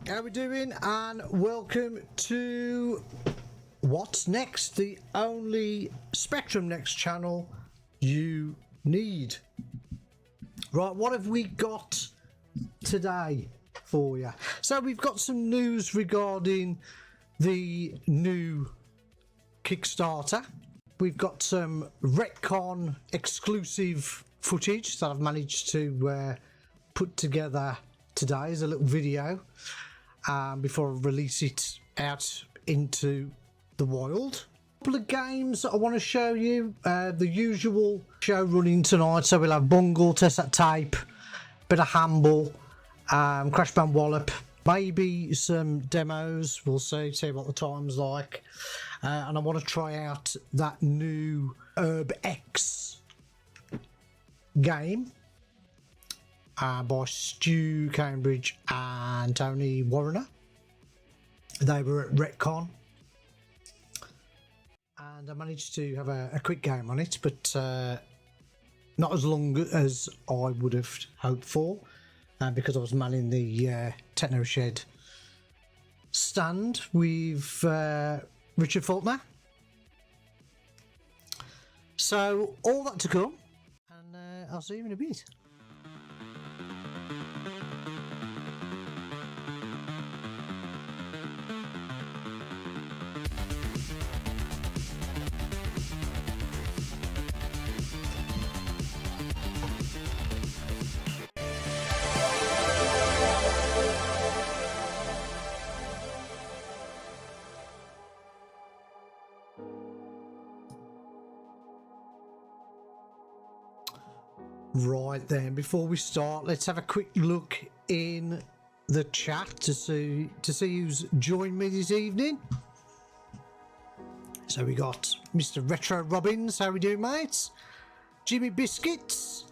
How we doing, and welcome to What's Next, the only Spectrum Next channel you need. Right, what have we got today for you? So we've got some news regarding the new Kickstarter. We've got some Retcon exclusive footage that I've managed to put together today as a little video before I release it out into the wild. A couple of games that I want to show you. The usual show running tonight, so we'll have Bungle, Test That Tape, bit of Handball, Crash Band Wallop, maybe some demos. We'll see what the time's like, and I want to try out that new UrbX game by Stu Cambridge and Tony Warriner. They were at Retcon, and I managed to have a quick game on it, but not as long as I would have hoped for, because I was manning the Techno Shed stand with Richard Faulkner. So all that to come, and I'll see you in a bit. Right then, before we start, let's have a quick look in the chat to see who's joined me this evening. So we got Mr. Retro Robbins, how we doing, mates? Jimmy Biscuits.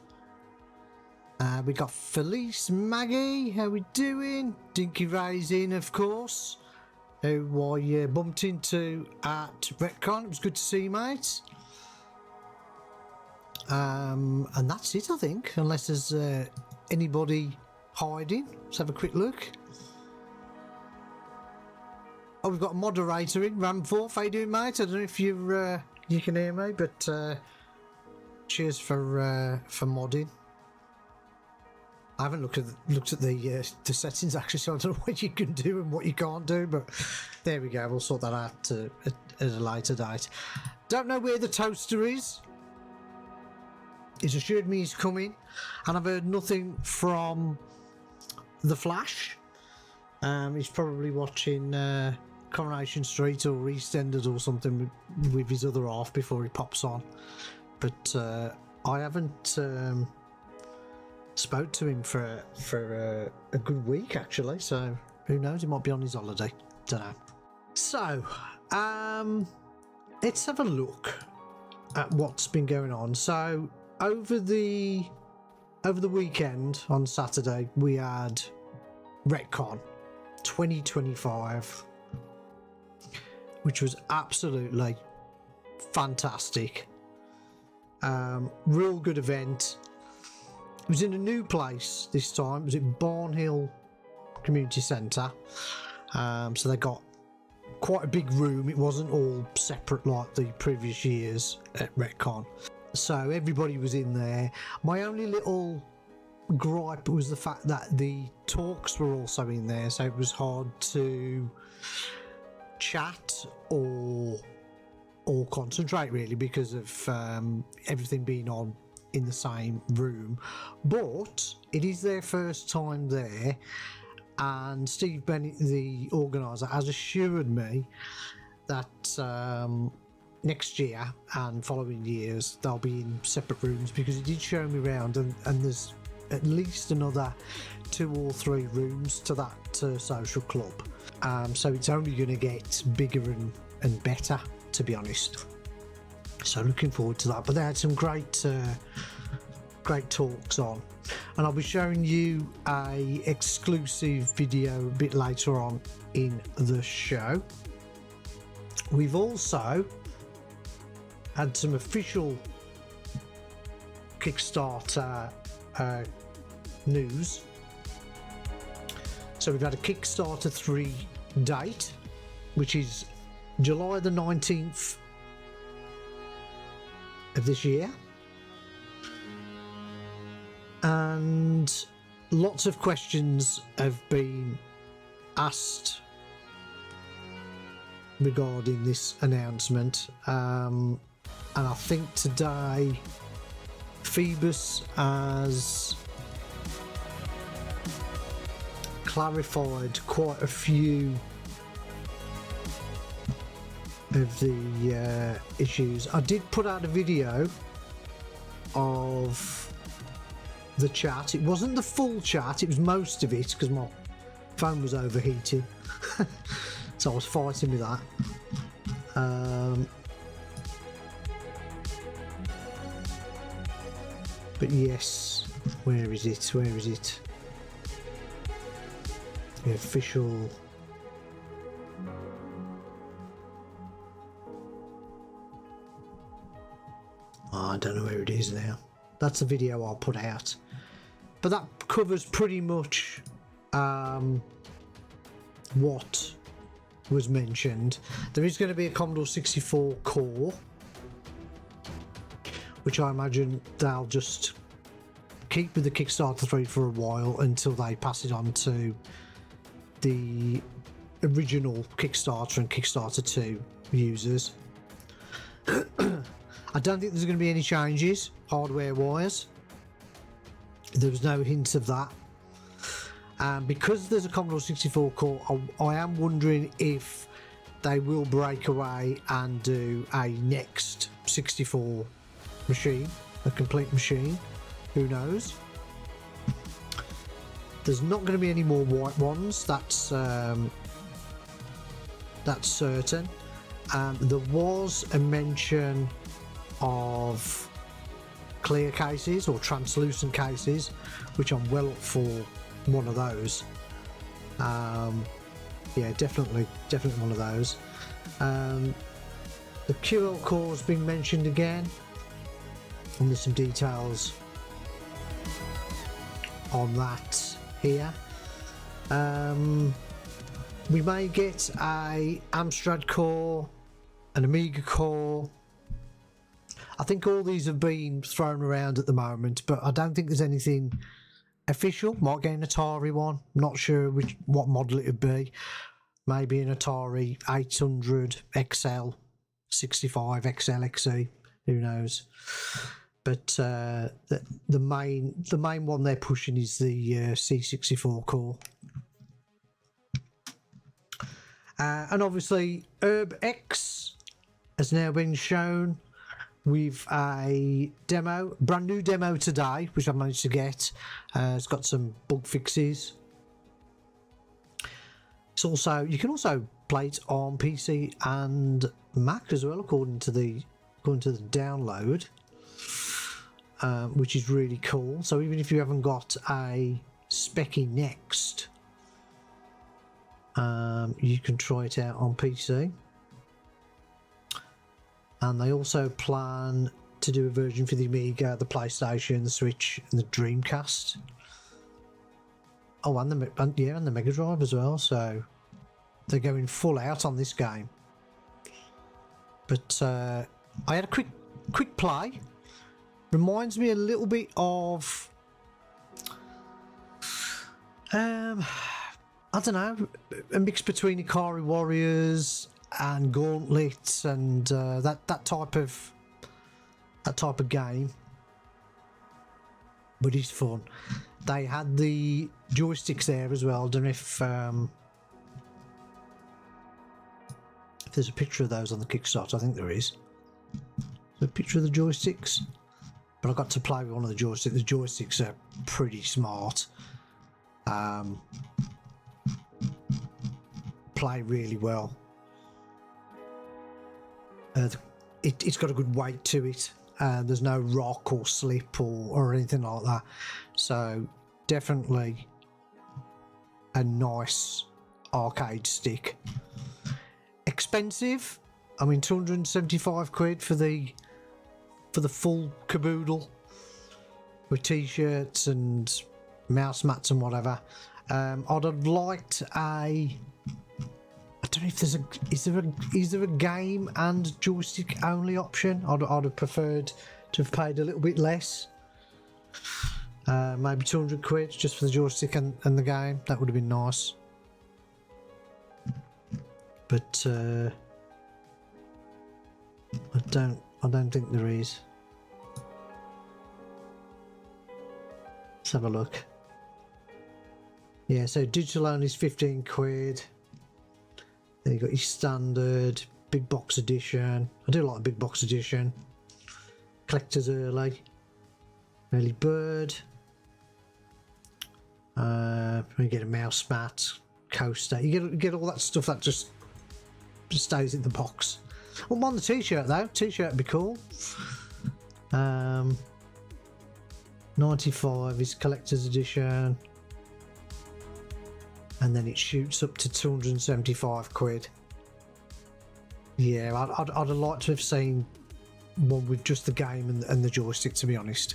We got Felice Maggie, how we doing? Dinky Raisin, of course, who I bumped into at Retcon. It was good to see you, mates. And that's it, I think, unless there's anybody hiding. Let's have a quick look. Oh, we've got a moderator in, Ramforth. How you doing, mate? I don't know if you can hear me, but cheers for modding. I haven't looked at the settings actually, so I don't know what you can do and what you can't do, but there we go. We'll sort that out at a later date. Don't know where the toaster is. He's assured me he's coming, and I've heard nothing from the Flash. He's probably watching Coronation Street or EastEnders or something with his other half before he pops on. But I haven't spoke to him for a good week actually, so who knows, he might be on his holiday, don't know. So let's have a look at what's been going on. So over the weekend on Saturday we had Retcon 2025, which was absolutely fantastic. Real good event. It was in a new place this time. It was at Barnhill Community Centre. So they got quite a big room. It wasn't all separate like the previous years at Retcon. So everybody was in there. My only little gripe was the fact that the talks were also in there, so it was hard to chat or concentrate really because of everything being on in the same room. But it is their first time there, and Steve Bennett, the organiser, has assured me that next year and following years they'll be in separate rooms, because he did show me around, and there's at least another 2 or 3 rooms to that social club. So it's only going to get bigger and better, to be honest. So looking forward to that. But they had some great talks on, and I'll be showing you a exclusive video a bit later on in the show. We've also had some official Kickstarter news. So we've had a Kickstarter 3 date, which is July the 19th of this year, and lots of questions have been asked regarding this announcement, and I think today Phoebus has clarified quite a few of the issues. I did put out a video of the chat. It wasn't the full chat, it was most of it because my phone was overheating. So I was fighting with that. But yes, where is it? Where is it? The official. Oh, I don't know where it is now. That's the video I'll put out. But that covers pretty much what was mentioned. There is going to be a Commodore 64 core, which I imagine they'll just keep with the Kickstarter 3 for a while until they pass it on to the original Kickstarter and Kickstarter 2 users. I don't think there's going to be any changes hardware wise. There was no hint of that. Because there's a Commodore 64 core, I am wondering if they will break away and do a next 64 machine, a complete machine. Who knows? There's not going to be any more white ones. That's certain. There was a mention of clear cases or translucent cases, which I'm well up for one of those. Yeah, definitely one of those. The QL core's been mentioned again, and there's some details on that here. We may get a Amstrad core, an Amiga core. I think all these have been thrown around at the moment, but I don't think there's anything official. Might get an Atari one. Not sure what model it would be. Maybe an Atari 800 XL, 65 XL XE. Who knows? But the main one they're pushing is the C64 core. And obviously UrbX has now been shown with a demo, brand new demo today, which I managed to get. It's got some bug fixes. It's also, you can also play it on PC and Mac as well, according to the download, which is really cool. So even if you haven't got a SpectrumNext, you can try it out on PC. And they also plan to do a version for the Amiga, the PlayStation, the Switch, and the Dreamcast. Oh, and the Mega Drive as well. So they're going full out on this game. But I had a quick play. Reminds me a little bit of I don't know, a mix between Ikari Warriors and Gauntlet and that type of game, but it's fun. They had the joysticks there as well. I don't know if there's a picture of those on the Kickstarter. I think there is. A picture of the joysticks. but I got to play with one of the joysticks. The joysticks are pretty smart. Play really well. It's got a good weight to it. There's no rock or slip or anything like that. So definitely a nice arcade stick. Expensive. I mean, 275 quid for the full caboodle with t-shirts and mouse mats and whatever. I'd have liked a. I don't know if there's is there a game and joystick only option? I'd have preferred to have paid a little bit less. Maybe 200 quid just for the joystick and the game. That would have been nice. But I don't think there is. Let's have a look. Yeah, so digital only is 15 quid. Then you got your standard big box edition. I do like the big box edition. Collector's early bird. You get a mouse mat, coaster. You get all that stuff that just stays in the box. Well, I'm on the t-shirt though. T-shirt would be cool. 95 is collector's edition. And then it shoots up to 275 quid. Yeah, I'd have liked to have seen one with just the game and the joystick, to be honest.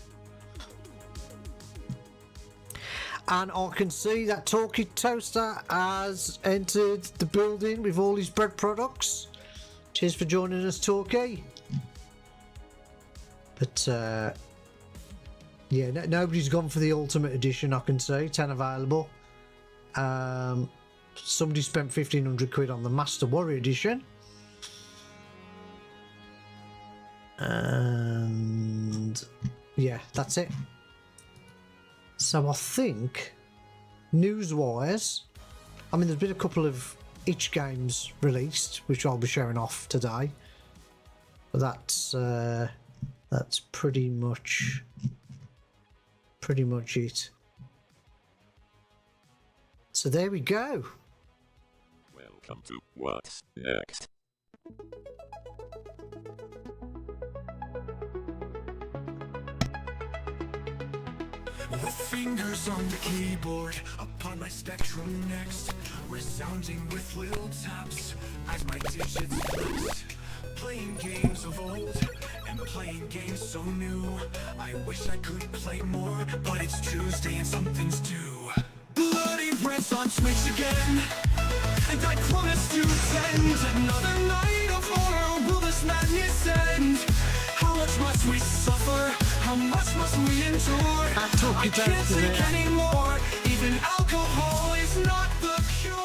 And I can see that Talkie Toaster has entered the building with all his bread products. Cheers for joining us, Talkie. But yeah, nobody's gone for the Ultimate Edition, I can see. 10 available. Somebody spent 1,500 quid on the Master Warrior Edition. And yeah, that's it. So I think news-wise, I mean, there's been a couple of itch games released, which I'll be showing off today. But that's pretty much it. So there we go. Welcome to What's Next. With fingers on the keyboard, upon my spectrum next, resounding with little taps as my digits flex. Playing games of old and playing games so new. I wish I could play more, but it's Tuesday and something's due. Bloody Red's on Twitch again, and I promise to send another night of horror. Will this madness end? How much must we suffer? How much must we endure? I can't take anymore. Even alcohol is not the cure.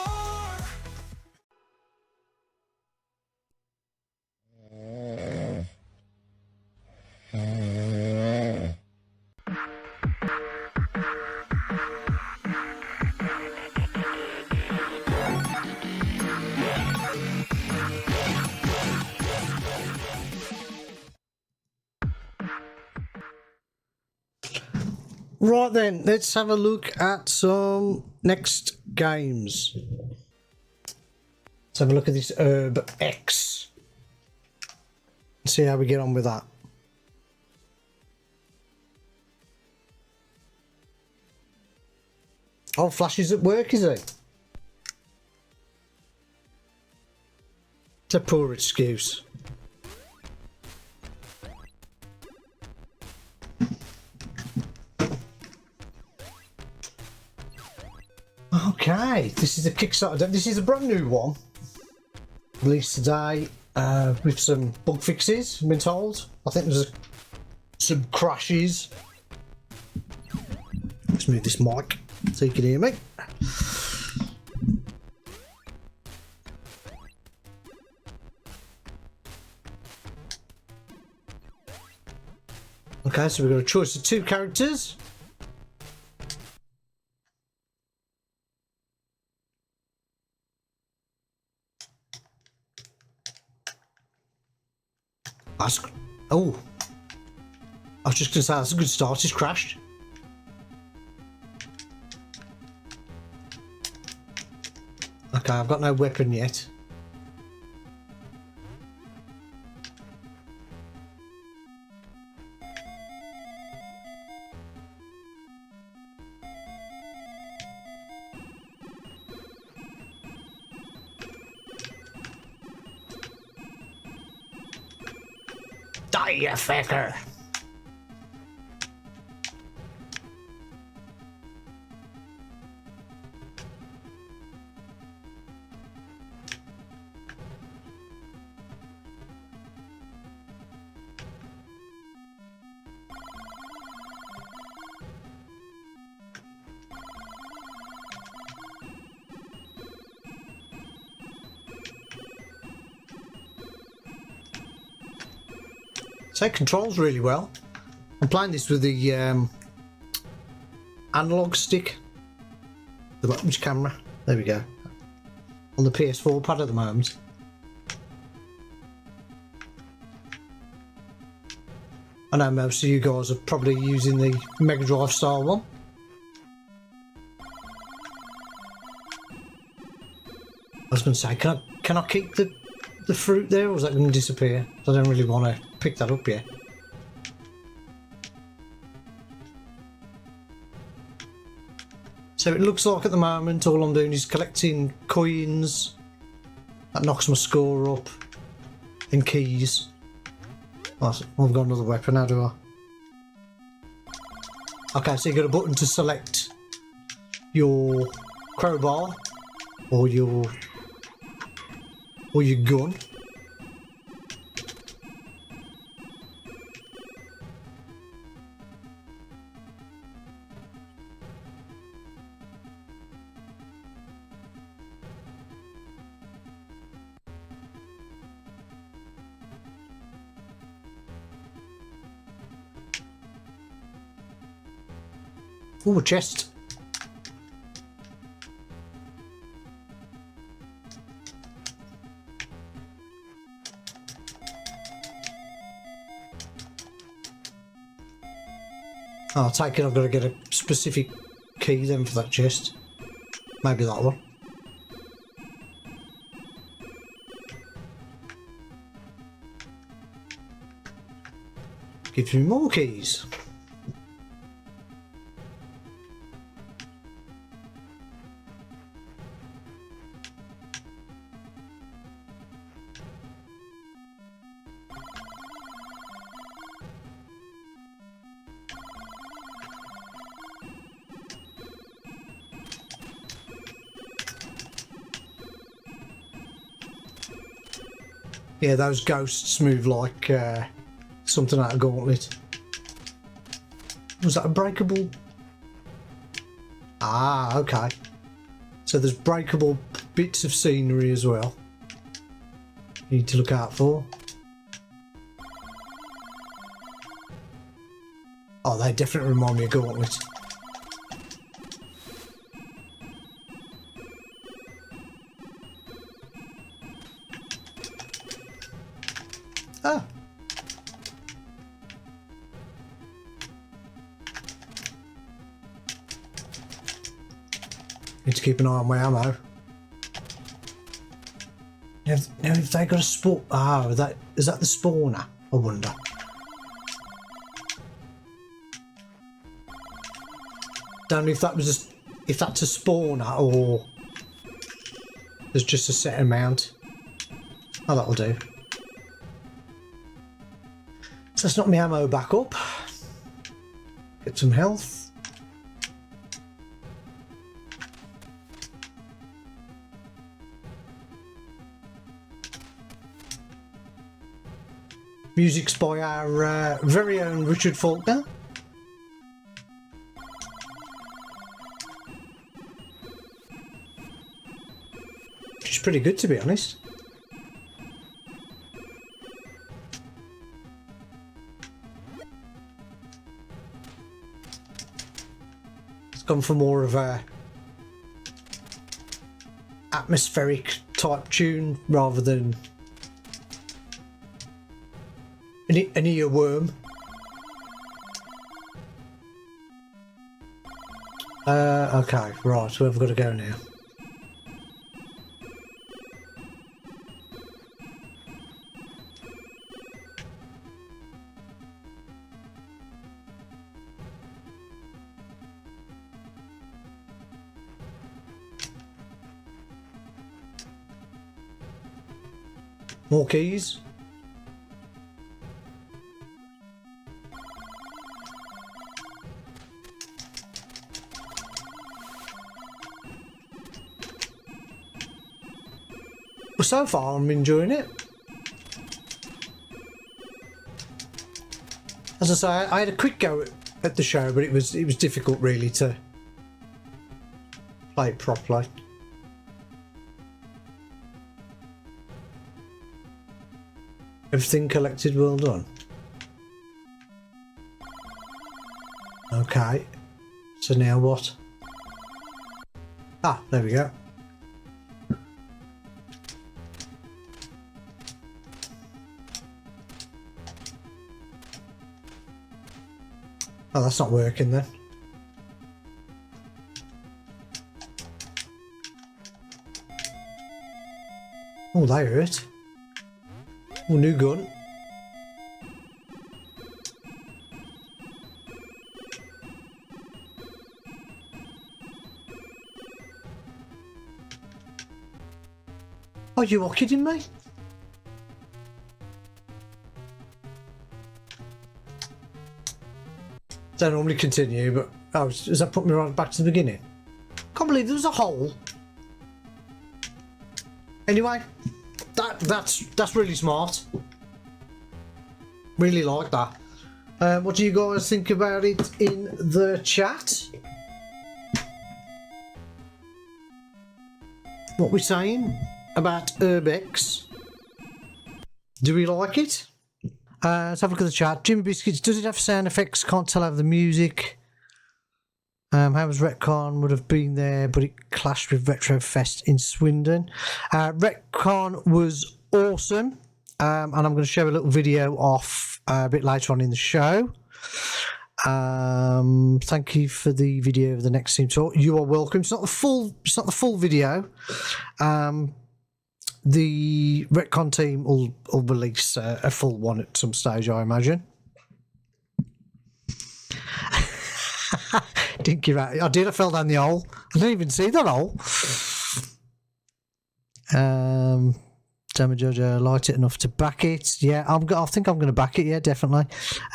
Right then, let's have a look at some next games. Let's have a look at this UrbX. See how we get on with that. Oh, Flash is at work, is he? It's a poor excuse. Okay, this is a Kickstarter. This is a brand new one, released today with some bug fixes, I've been told. I think there's some crashes. Let's move this mic so you can hear me. Okay, so we've got a choice of 2 characters. Oh, I was just going to say that's a good start. It's crashed. Okay, I've got no weapon yet. Die, you fucker! So it controls really well. I'm playing this with the analog stick. Which camera? There we go. On the PS4 pad at the moment. I know most of you guys are probably using the Mega Drive style one. I was going to say, can I keep the fruit there, or is that going to disappear? I don't really want to pick that up yet. So it looks like at the moment all I'm doing is collecting coins. That knocks my score up. And keys. Oh, I've got another weapon, how do I? Okay, so you got a button to select your crowbar or your gun. Ooh, a chest. I'll take it, I've got to get a specific key then for that chest. Maybe that one. Gives me more keys. Yeah, those ghosts move like something out of Gauntlet. Was that a breakable? Ah, okay. So there's breakable bits of scenery as well. You need to look out for. Oh, they definitely remind me of Gauntlet. Ah. Need to keep an eye on my ammo. Now if they got a spawn, is that the spawner? I wonder. Don't know if that was if that's a spawner or there's just a set amount. Oh, that'll do. So let's knock my ammo back up. Get some health. Music's by our very own Richard Faulkner. Which is pretty good, to be honest. It's gone for more of a atmospheric type tune rather than an earworm. Okay, right, where have we got to go now? More keys? Well, so far I'm enjoying it. As I say, I had a quick go at the show, but it was difficult really to play it properly. Everything collected, well done. Okay, so now what? Ah, there we go. Oh, that's not working then. Oh, that hurt. Oh, new gun. Are you all kidding me? Don't normally continue, but oh, does that put me right back to the beginning? Can't believe there was a hole. Anyway, that's really smart. Really like that. What do you guys think about it in the chat? What we're saying about urb-x? Do we like it? Let's have a look at the chat. Jimmy Biscuits, does it have sound effects? Can't tell over the music. Hammer's Retcon would have been there, but it clashed with Retro Fest in Swindon. Retcon was awesome, and I'm going to show a little video off a bit later on in the show. Thank you for the video of the next team talk. You are welcome. It's not the full video. The Retcon team will release a full one at some stage, I imagine. Didn't give out. I did. I fell down the hole. I didn't even see that hole. Damage Jojo liked it enough to back it. Yeah, I think I'm going to back it. Yeah, definitely.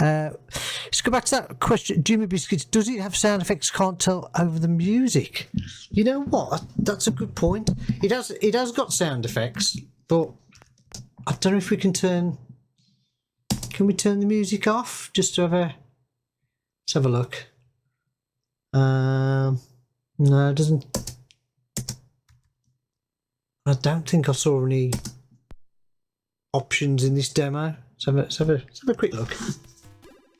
Let's go back to that question. Jimmy Biscuits, does it have sound effects? Can't tell over the music. You know what? That's a good point. It has got sound effects, but I don't know if we can turn. Can we turn the music off just to have a? Let's have a look. No, it doesn't. I don't think I saw any options in this demo. Let's have a quick look.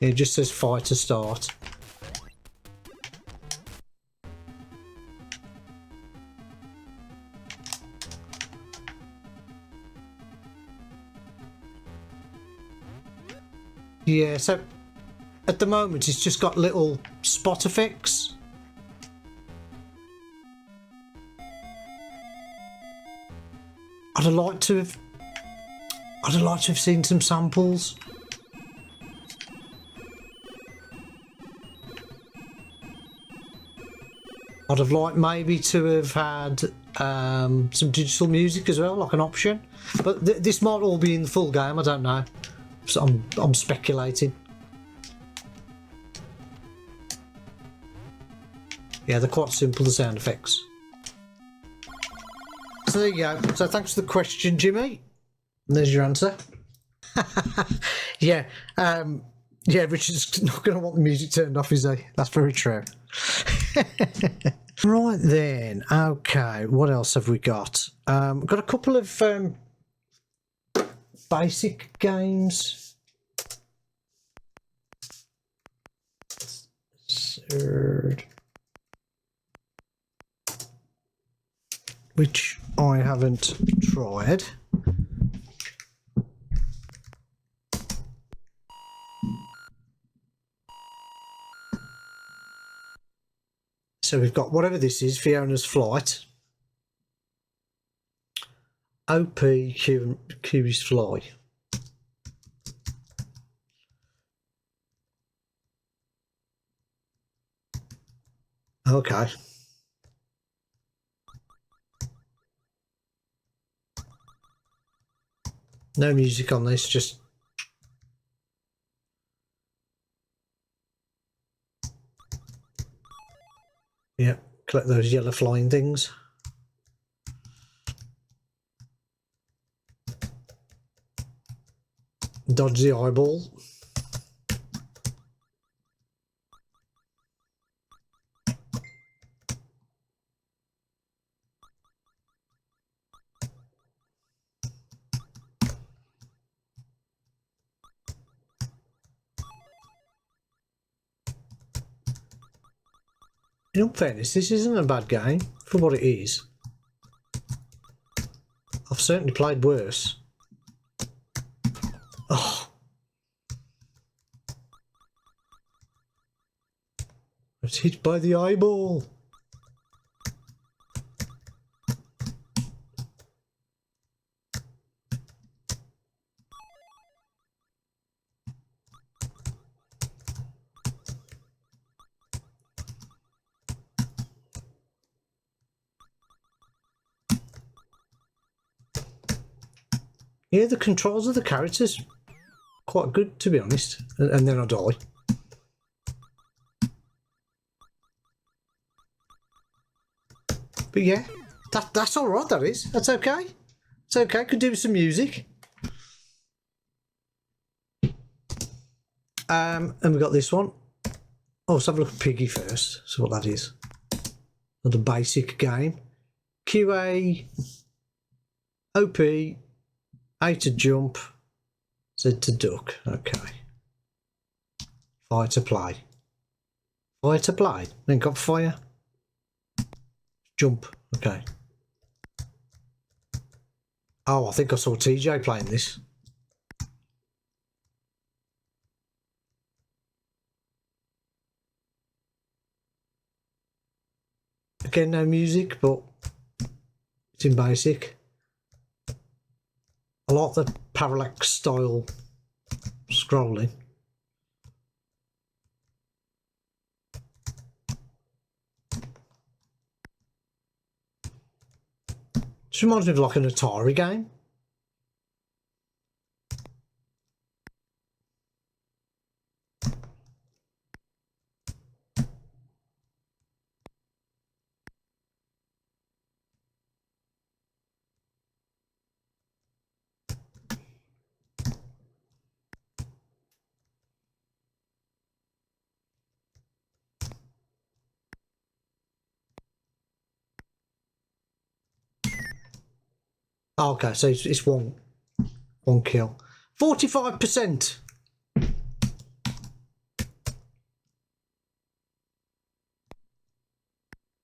It just says fire to start. Yeah, so at the moment it's just got little spot effects. I'd have liked to have seen some samples. I'd have liked maybe to have had some digital music as well, like an option. But this might all be in the full game. I don't know. So I'm speculating. Yeah, they're quite simple, the sound effects. So there you go. So thanks for the question, Jimmy. And there's your answer. Yeah. Yeah, Richard's not going to want the music turned off, is he? That's very true. Right then. Okay. What else have we got? Got a couple of basic games. Third. Which I haven't tried. So we've got whatever this is, Fiona's Flight. OP Kiwi's Fly. Okay. No music on this, just yeah, collect those yellow flying things. Dodge the eyeball. In all fairness, this isn't a bad game for what it is. I've certainly played worse. Oh. I was hit by the eyeball. Yeah, the controls of the characters quite good, to be honest. And then I die. But yeah, that's all right. That is. That's okay. It's okay. Could do with some music. And we got this one. Oh, let's have a look at Piggy first. See what that is. Another basic game. QA, OP, A to jump, Z to duck. Okay. Fire to play. Fire to play. Then got fire. Jump. Okay. Oh, I think I saw TJ playing this. Again, no music, but it's in basic. I like the parallax style scrolling. Just reminds me of like an Atari game. Oh, okay, so it's one kill. 45%.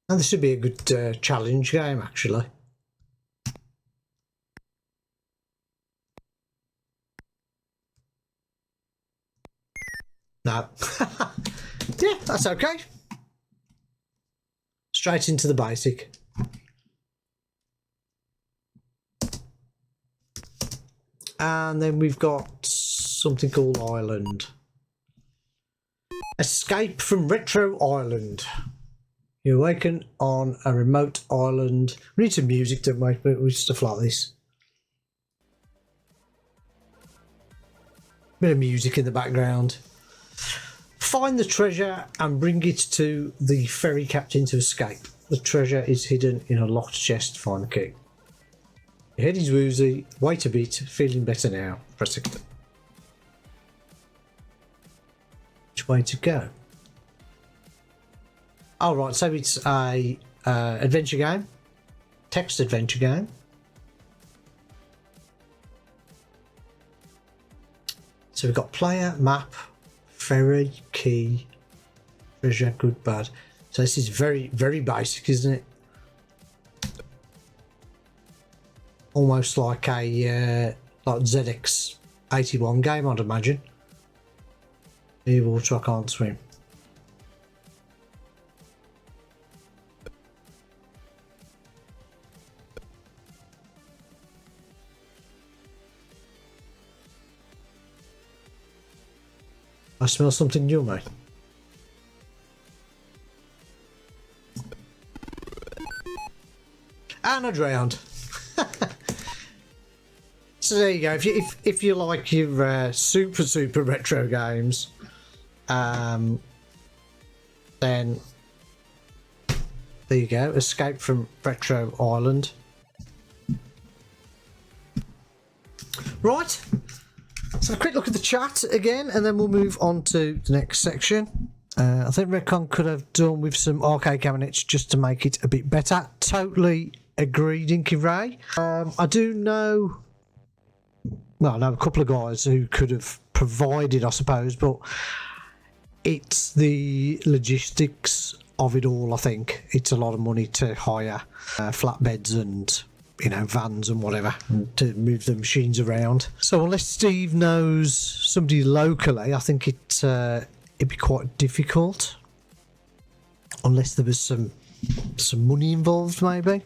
And this should be a good challenge game, actually. No. Yeah, that's okay. Straight into the basic. And then we've got something called Island. Escape from Retro Island. You awaken on a remote island. We need some music, don't we? With stuff like this. Bit of music in the background. Find the treasure and bring it to the ferry captain to escape. The treasure is hidden in a locked chest. Find the key. Your head is woozy. Wait a bit. Feeling better now. Press the key. Which way to go? Oh, right. So it's a adventure game. Text adventure game. So we've got player, map, ferry, key, treasure, good, bad. So this is very, very basic, isn't it? Almost like a like ZX81 game, I'd imagine. Near water, I can't swim. I smell something yummy. And I drowned. So there you go. If you like your super retro games, then there you go. Escape from Retro Island. Right. So a quick look at the chat again, and then we'll move on to the next section. I think Redcon could have done with some arcade cabinets just to make it a bit better. Totally agreed, Inky Ray. I do know. Well, I know a couple of guys who could have provided, I suppose, but it's the logistics of it all. I think it's a lot of money to hire flatbeds and, you know, vans and whatever to move the machines around. So unless Steve knows somebody locally, I think it'd be quite difficult. Unless there was some money involved, maybe.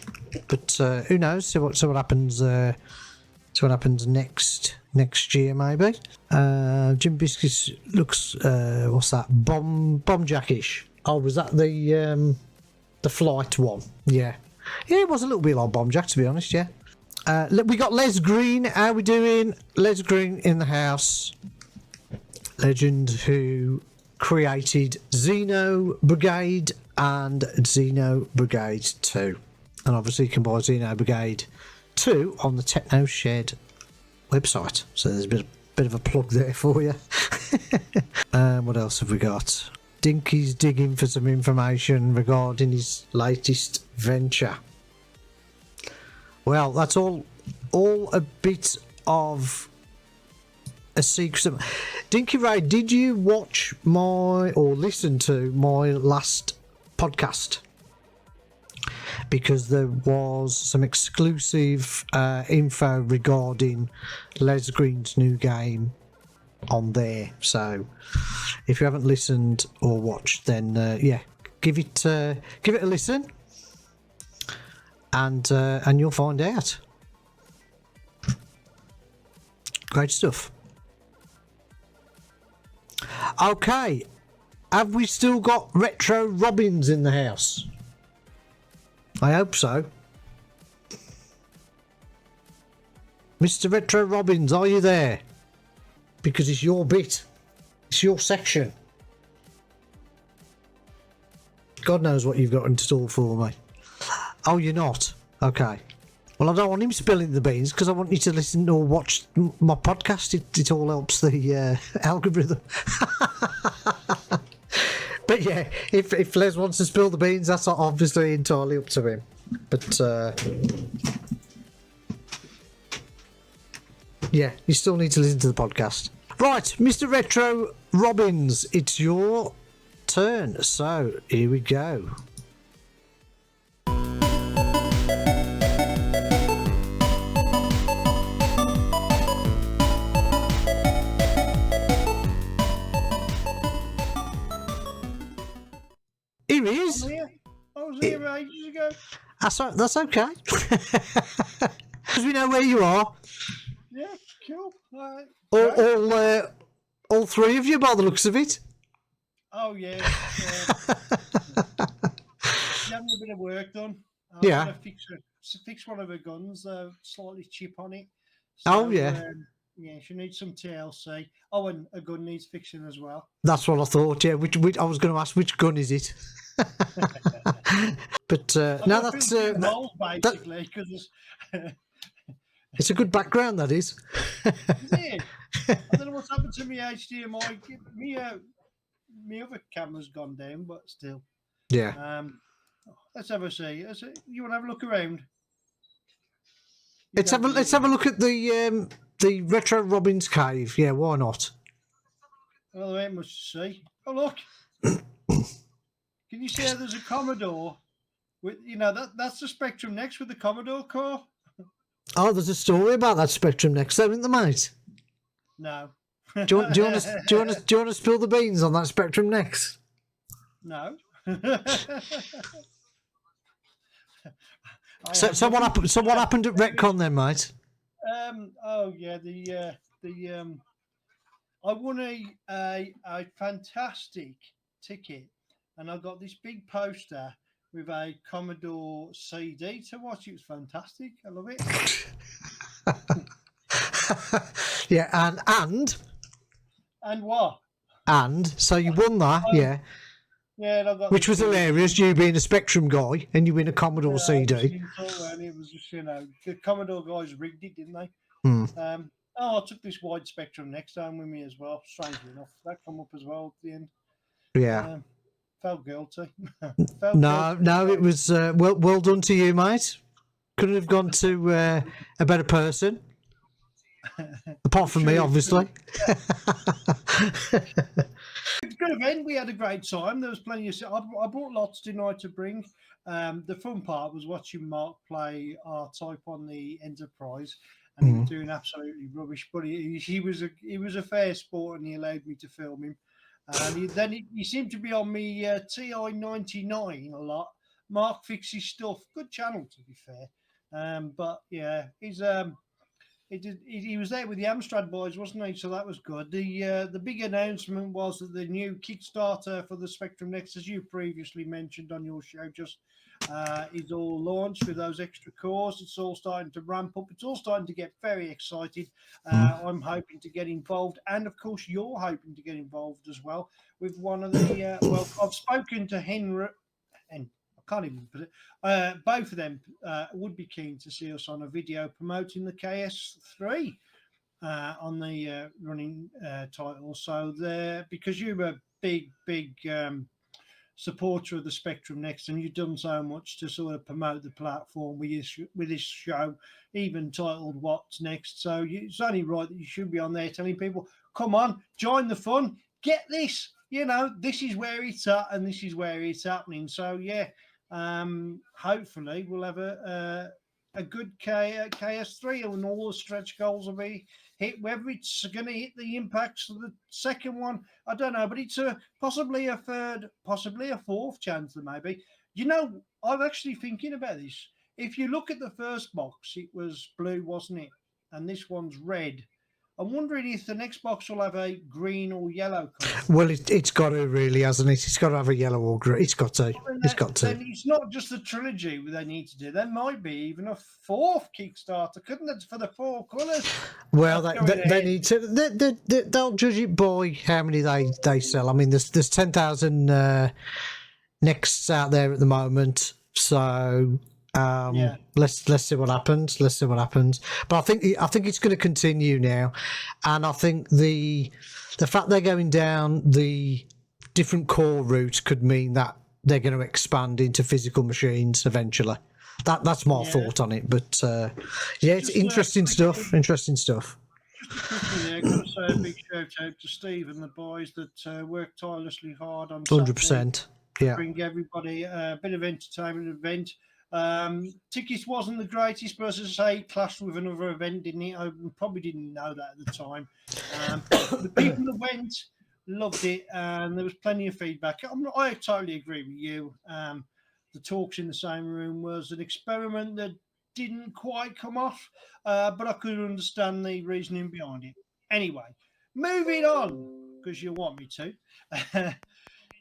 But who knows? See what happens. See what happens next year, maybe. Jim Biscuits looks what's that? Bomb jackish. Oh, was that the flight one? Yeah, it was a little bit like Bomb Jack, to be honest. Yeah. We got Les Green. How we doing? Les Green in the house. Legend who created Xeno Brigade and Xeno Brigade 2, and obviously you can buy Xeno Brigade 2 on the Techno Shed website. So there's a bit of a plug there for you. What else have we got? Dinky's digging for some information regarding his latest venture. Well, that's all a bit of a secret. Dinky Ray, did you watch or listen to my last podcast? Because there was some exclusive info regarding Les Green's new game on there. So if you haven't listened or watched, then yeah, give it a listen, and you'll find out. Great stuff. Okay, have we still got Retro Robins in the house? I hope so. Mr. Retro Robins, are you there? Because it's your bit. It's your section. God knows what you've got in store for me. Oh, you're not? Okay. Well, I don't want him spilling the beans because I want you to listen or watch my podcast. It all helps the algorithm. But yeah, if Les wants to spill the beans, that's obviously entirely up to him. But yeah, you still need to listen to the podcast. Right, Mr. Retro Robins, it's your turn. So here we go. Here he is. I was here ages ago. That's okay. Because we know where you are. Yeah, cool. All three of you, by the looks of it. Oh yeah. Having a bit of work done. Yeah. To fix one of her guns. Slightly chip on it. Oh yeah. Yeah, she needs some TLC. Oh, and a gun needs fixing as well. That's what I thought. Yeah. Which I was going to ask, which gun is it? But no, that's basically because it's a good background. That is. I don't know what's happened to me HDMI. Me other camera's gone down, but still. Yeah. Let's have a see. You want to have a look around? Let's have a look at the Retro Robins cave. Yeah, why not? Well, there ain't much to see. Oh look. Can you see how there's a Commodore? With that's the Spectrum Next with the Commodore core. Oh, there's a story about that Spectrum Next, there, isn't there, mate? No. Do you want to spill the beans on that Spectrum Next? No. So what happened? So what happened at Retcon then, mate? Oh yeah, the I won a fantastic ticket, and I got this big poster with a Commodore CD to watch. It was fantastic. I love it. Yeah, and And what? so you won that, yeah, Yeah, and I got which the was CD. hilarious. You being a Spectrum guy and you win a Commodore Yeah, CD. and it was just, the Commodore guys rigged it, didn't they? Hmm. I took this wide spectrum next time with me as well. Strangely enough, that come up as well at the end. Yeah. Felt guilty. No, it was well done to you, mate. Couldn't have gone to a better person, apart from me, obviously. It's a good event. We had a great time. There was plenty of. I brought lots tonight to bring. The fun part was watching Mark play R-Type on the Enterprise, and he was doing absolutely rubbish. But he was a fair sport, and he allowed me to film him. And he seemed to be on me TI-99 a lot. Mark fixes stuff. Good channel, to be fair. But yeah, he was there with the Amstrad boys, wasn't he? So that was good. The big announcement was that the new Kickstarter for the Spectrum Next, as you previously mentioned on your show, just is all launched with those extra cores. It's all starting to ramp up. It's all starting to get very excited. I'm hoping to get involved, and of course, you're hoping to get involved as well with one of the. Well, I've spoken to Henry, and I can't even put it. Both of them would be keen to see us on a video promoting the KS3 on the running title. So there, because you're a big supporter of the Spectrum Next, and you've done so much to sort of promote the platform with this show, even titled "What's Next." So it's only right that you should be on there telling people, "Come on, join the fun, get this." This is where it's at, and this is where it's happening. So yeah, hopefully we'll have a good KS3, and all the stretch goals will be hit. Whether it's going to hit the impacts of the second one, I don't know, but it's possibly a third, possibly a fourth chance there maybe. I'm actually thinking about this. If you look at the first box, it was blue, wasn't it? And this one's red. I'm wondering if the next box will have a green or yellow colour. Well, it's got to, really, hasn't it? It's got to have a yellow or green. It's got to. It's got to. Then it's not just the trilogy they need to do. There might be even a fourth Kickstarter, couldn't it, for the four colours? Well, they need to. They'll judge it by how many they sell. I mean, there's 10,000 Nexts out there at the moment, so. Let's see what happens. But I think it's going to continue now, and I think the fact they're going down the different core route could mean that they're going to expand into physical machines eventually. That's my thought on it. But it's interesting stuff. Interesting stuff. Just a quick one there. I've got to say a big shout out to Steve and the boys that work tirelessly hard on 100%. Yeah. Bring everybody a bit of entertainment event. Tickets wasn't the greatest, but as I say, it clashed with another event, didn't it? I probably didn't know that at the time. The people that went loved it, and there was plenty of feedback. I totally agree with you. The talks in the same room was an experiment that didn't quite come off, but I could understand the reasoning behind it. Anyway, moving on, because you want me to.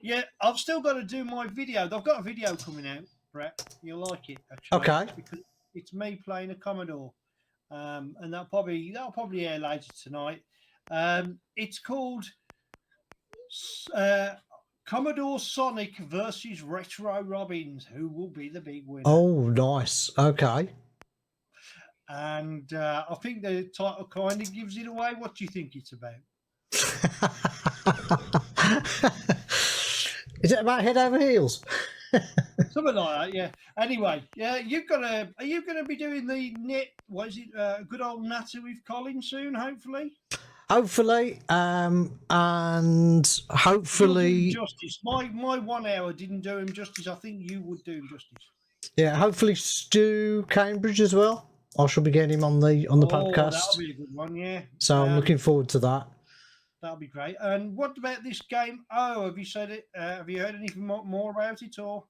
Yeah, I've still got to do my video. I've got a video coming out, Brett. You'll like it, actually. Okay. Because it's me playing a Commodore, and that'll probably air later tonight. It's called Commodore Sonic versus Retro Robbins. Who will be the big winner? Oh, nice. Okay. And I think the title kind of gives it away. What do you think it's about? Is it about head over heels? Something like that, yeah. Anyway, yeah, are you gonna be doing the net? What is it? Good old natter with Colin soon, hopefully. Hopefully, and hopefully justice. My 1 hour didn't do him justice. I think you would do him justice. Yeah, hopefully Stu Cambridge as well. I shall be getting him on the podcast. That'll be a good one, yeah. So I'm looking forward to that. That'll be great. And what about this game? Oh, have you said it? Have you heard anything more about it, or?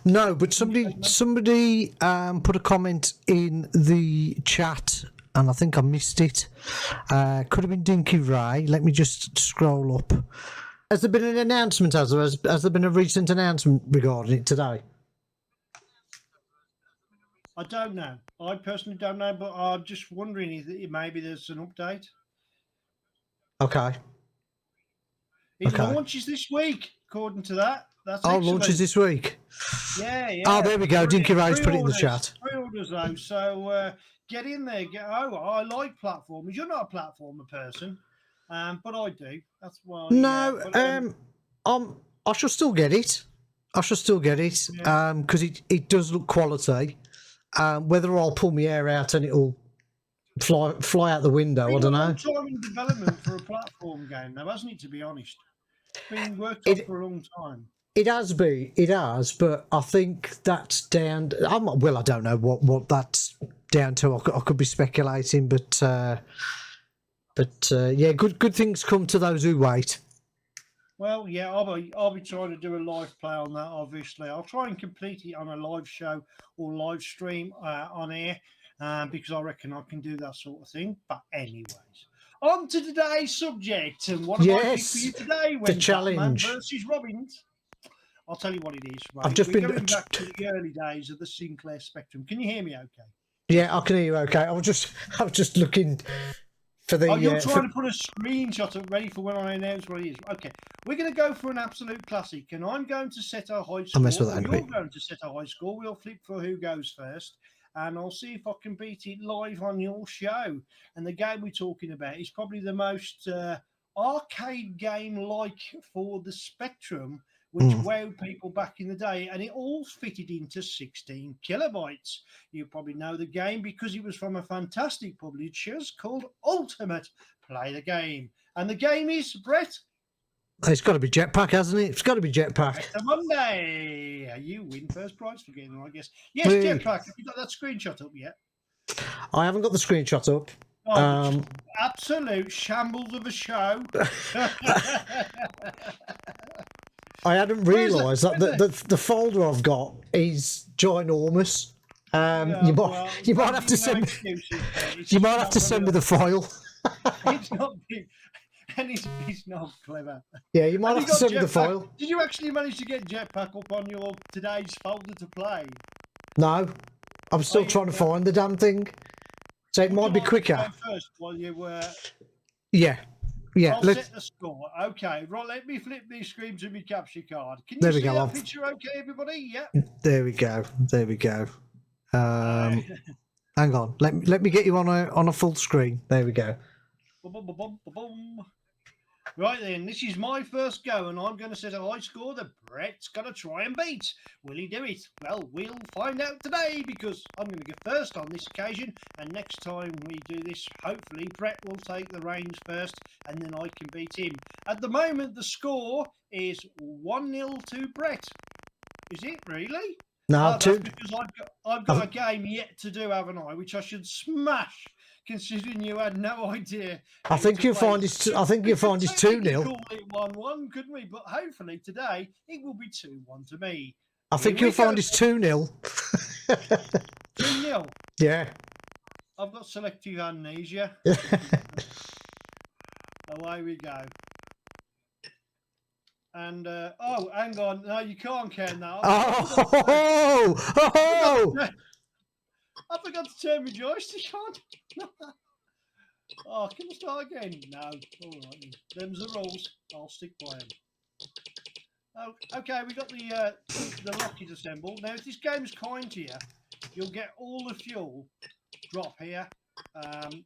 No, but somebody put a comment in the chat and I think I missed it. Could have been Dinky Ray. Let me just scroll up. Has there been an announcement? Has there been a recent announcement regarding it today? I don't know. I personally don't know, but I'm just wondering if maybe there's an update. Okay. It launches this week, according to that. That's excellent. Launches this week. Yeah. Oh, there we go. Dinky Ray's put it in the chat. Pre-orders though, so get in there. I like platformers. You're not a platformer person, but I do. That's why. No, I shall still get it. Because it does look quality. Whether I'll pull my hair out and it'll fly out the window, I don't know. Time in development for a platform game, now, hasn't it? To be honest, it's been worked on for a long time. It has, but I think that's down. I don't know what that's down to. I could be speculating, but yeah, good things come to those who wait. Well, yeah, I'll be trying to do a live play on that. Obviously, I'll try and complete it on a live show or live stream on air, because I reckon I can do that sort of thing. But anyways, on to today's subject, and what have I picked for you today? The challenge versus Robbins. I'll tell you what it is. Right? I've just been going back to the early days of the Sinclair Spectrum. Can you hear me? Okay. Yeah, I can hear you. Okay, I was just looking. You're trying to put a screenshot up ready for when I announce what it is. Okay, we're going to go for an absolute classic, and I'm going to set a high score. You're going to set a high score. We'll flip for who goes first, and I'll see if I can beat it live on your show. And the game we're talking about is probably the most arcade game-like for the Spectrum, which wowed people back in the day, and it all fitted into 16 kilobytes. You probably know the game because it was from a fantastic publisher called Ultimate. Play the game. And the game is, Brett? It's got to be Jetpack, hasn't it? It's got to be Jetpack. It's a Monday. You win first prize for getting, I guess. Yes, Jetpack. Have you got that screenshot up yet? I haven't got the screenshot up. Absolute shambles of a show. I hadn't realised that the folder I've got is ginormous. You might have to send me. You might have to send me the file. It's not big, and it's not clever. Yeah, you might have to send me the file. Did you actually manage to get Jetpack up on your today's folder to play? No, I'm still trying to find the damn thing. So it might be quicker. First, while you were. Yeah. I'll set the score. Okay, right. Let me flip these screen to my capture card. Can you see that picture? Okay, everybody. Yeah. There we go. Hang on. Let me get you on a full screen. There we go. Right then, this is my first go, and I'm going to set a high score that Brett's going to try and beat. Will he do it? Well, we'll find out today, because I'm going to go first on this occasion, and next time we do this, hopefully Brett will take the reins first, and then I can beat him. At the moment, the score is 1-0 to Brett. Is it really? No, that's because I've got a game yet to do, haven't I? Which I should smash, considering you had no idea. I think you'll find it's 2-0. Call it 1-1, couldn't we? But hopefully today it will be 2-1 to me. I think you'll find it's 2-0. 2-0. Yeah. I've got selective amnesia. Away we go. And oh, hang on, no, you can't count that. I forgot to turn my joystick on. Oh, can I start again? No. All right. Them's the rules. I'll stick by them. Oh, okay, we got the rocket assembled. Now, if this game's kind to you, you'll get all the fuel drop here.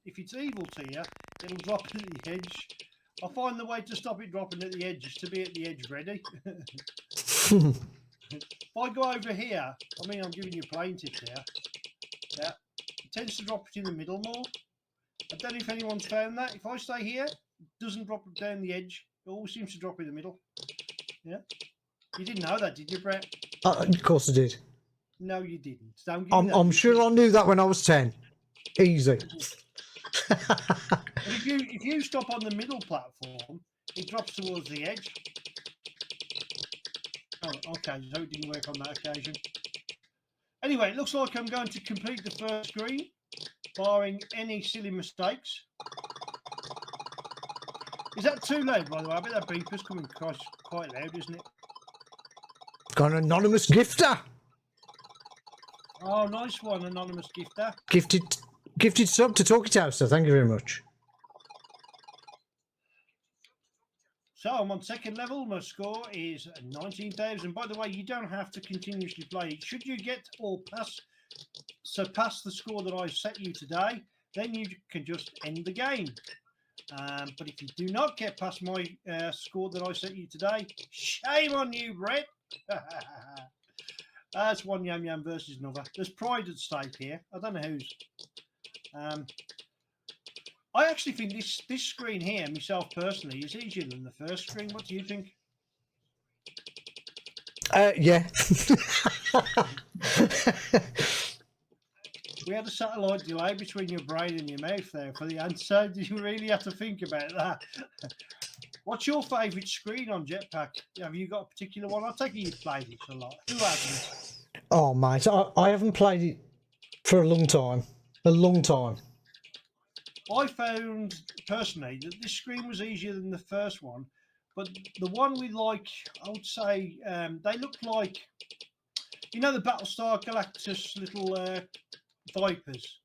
If it's evil to you, it'll drop at the edge. I'll find the way to stop it dropping at the edge, is to be at the edge ready. If I go over here, I mean, I'm giving you plain tips here. Yeah, it tends to drop it in the middle more. I don't know if anyone's found that. If I stay here, it doesn't drop it down the edge. It always seems to drop in the middle. Yeah. You didn't know that, did you, Brett? Of course I did. No, you didn't. I'm sure I knew that when I was 10. Easy. If you stop on the middle platform, it drops towards the edge. Oh, okay, so it didn't work on that occasion. Anyway, it looks like I'm going to complete the first screen. barring any silly mistakes. Is that too loud, by the way? I bet that beeper's coming quite loud, isn't it? Got an anonymous gifter. Oh, nice one, anonymous gifter. Gifted sub to Talkie Toaster. Thank you very much. So I'm on second level. My score is 19,000. By the way, you don't have to continuously play it. Should you get or surpass the score that I set you today, then you can just end the game. But if you do not get past my score that I set you today, shame on you, Brett. That's one Yam Yam versus another. There's pride at stake here. I don't know whose. I actually think this screen here, myself personally, is easier than the first screen. What do you think? Yeah. We had a satellite delay between your brain and your mouth there for the answer. Did you really have to think about that? What's your favourite screen on Jetpack? Have you got a particular one? I take it you've played it a lot. Who hasn't? Oh, mate, I haven't played it for a long time. A long time. I found, personally, that this screen was easier than the first one. But the one with, like, I would say, they look like, you know, the Battlestar Galactus little Vipers.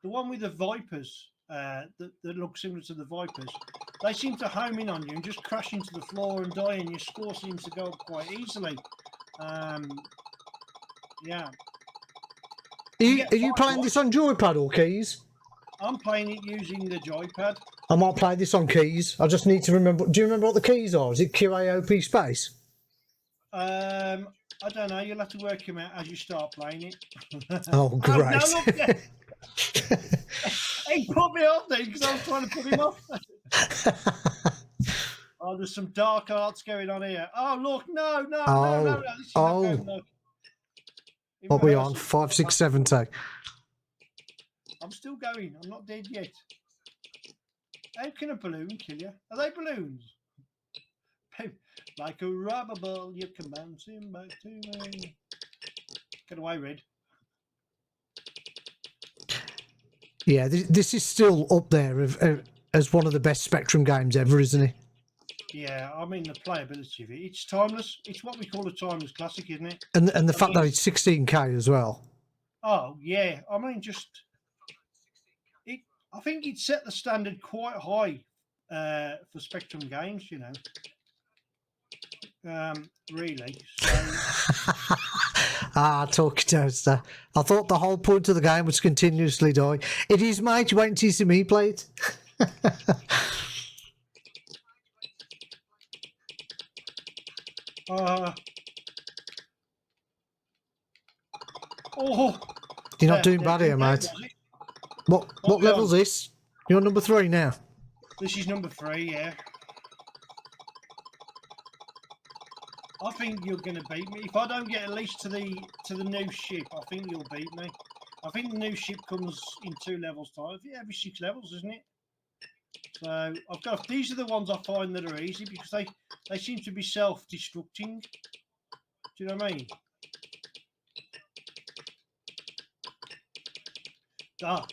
The one with the Vipers that look similar to the Vipers. They seem to home in on you and just crash into the floor and die, and your score seems to go up quite easily. Yeah. Are you playing this on joypad or keys? I'm playing it using the joypad. I might play this on keys. I just need to remember. Do you remember what the keys are? Is it QAOP space? I don't know. You'll have to work him out as you start playing it. Oh, great. Oh, no, he put me off then because I was trying to put him off. Oh, there's some dark arts going on here. Oh, look, no. This is not going, look. What are we on? 5, 6, 7 tag. I'm still going. I'm not dead yet. How can a balloon kill you? Are they balloons? Like a rubber ball, you can bounce him back to me. Get away, Red. Yeah, this is still up there as one of the best Spectrum games ever, isn't it? Yeah, I mean the playability of it. It's timeless. It's what we call a timeless classic, isn't it? And the fact that it's 16K as well. Oh yeah, I mean I think it set the standard quite high for Spectrum games. You know, really. So... Talkie Toaster. I thought the whole point of the game was continuously die. It is, mate. You wait until you see me play it. You're not doing bad here, mate. What level's this? You're number 3 now. This is number 3, yeah. I think you're going to beat me. If I don't get at least to the new ship, I think you'll beat me. I think the new ship comes in 2 levels time. Every 6 levels, isn't it? So these are the ones I find that are easy because they seem to be self-destructing. Do you know what I mean?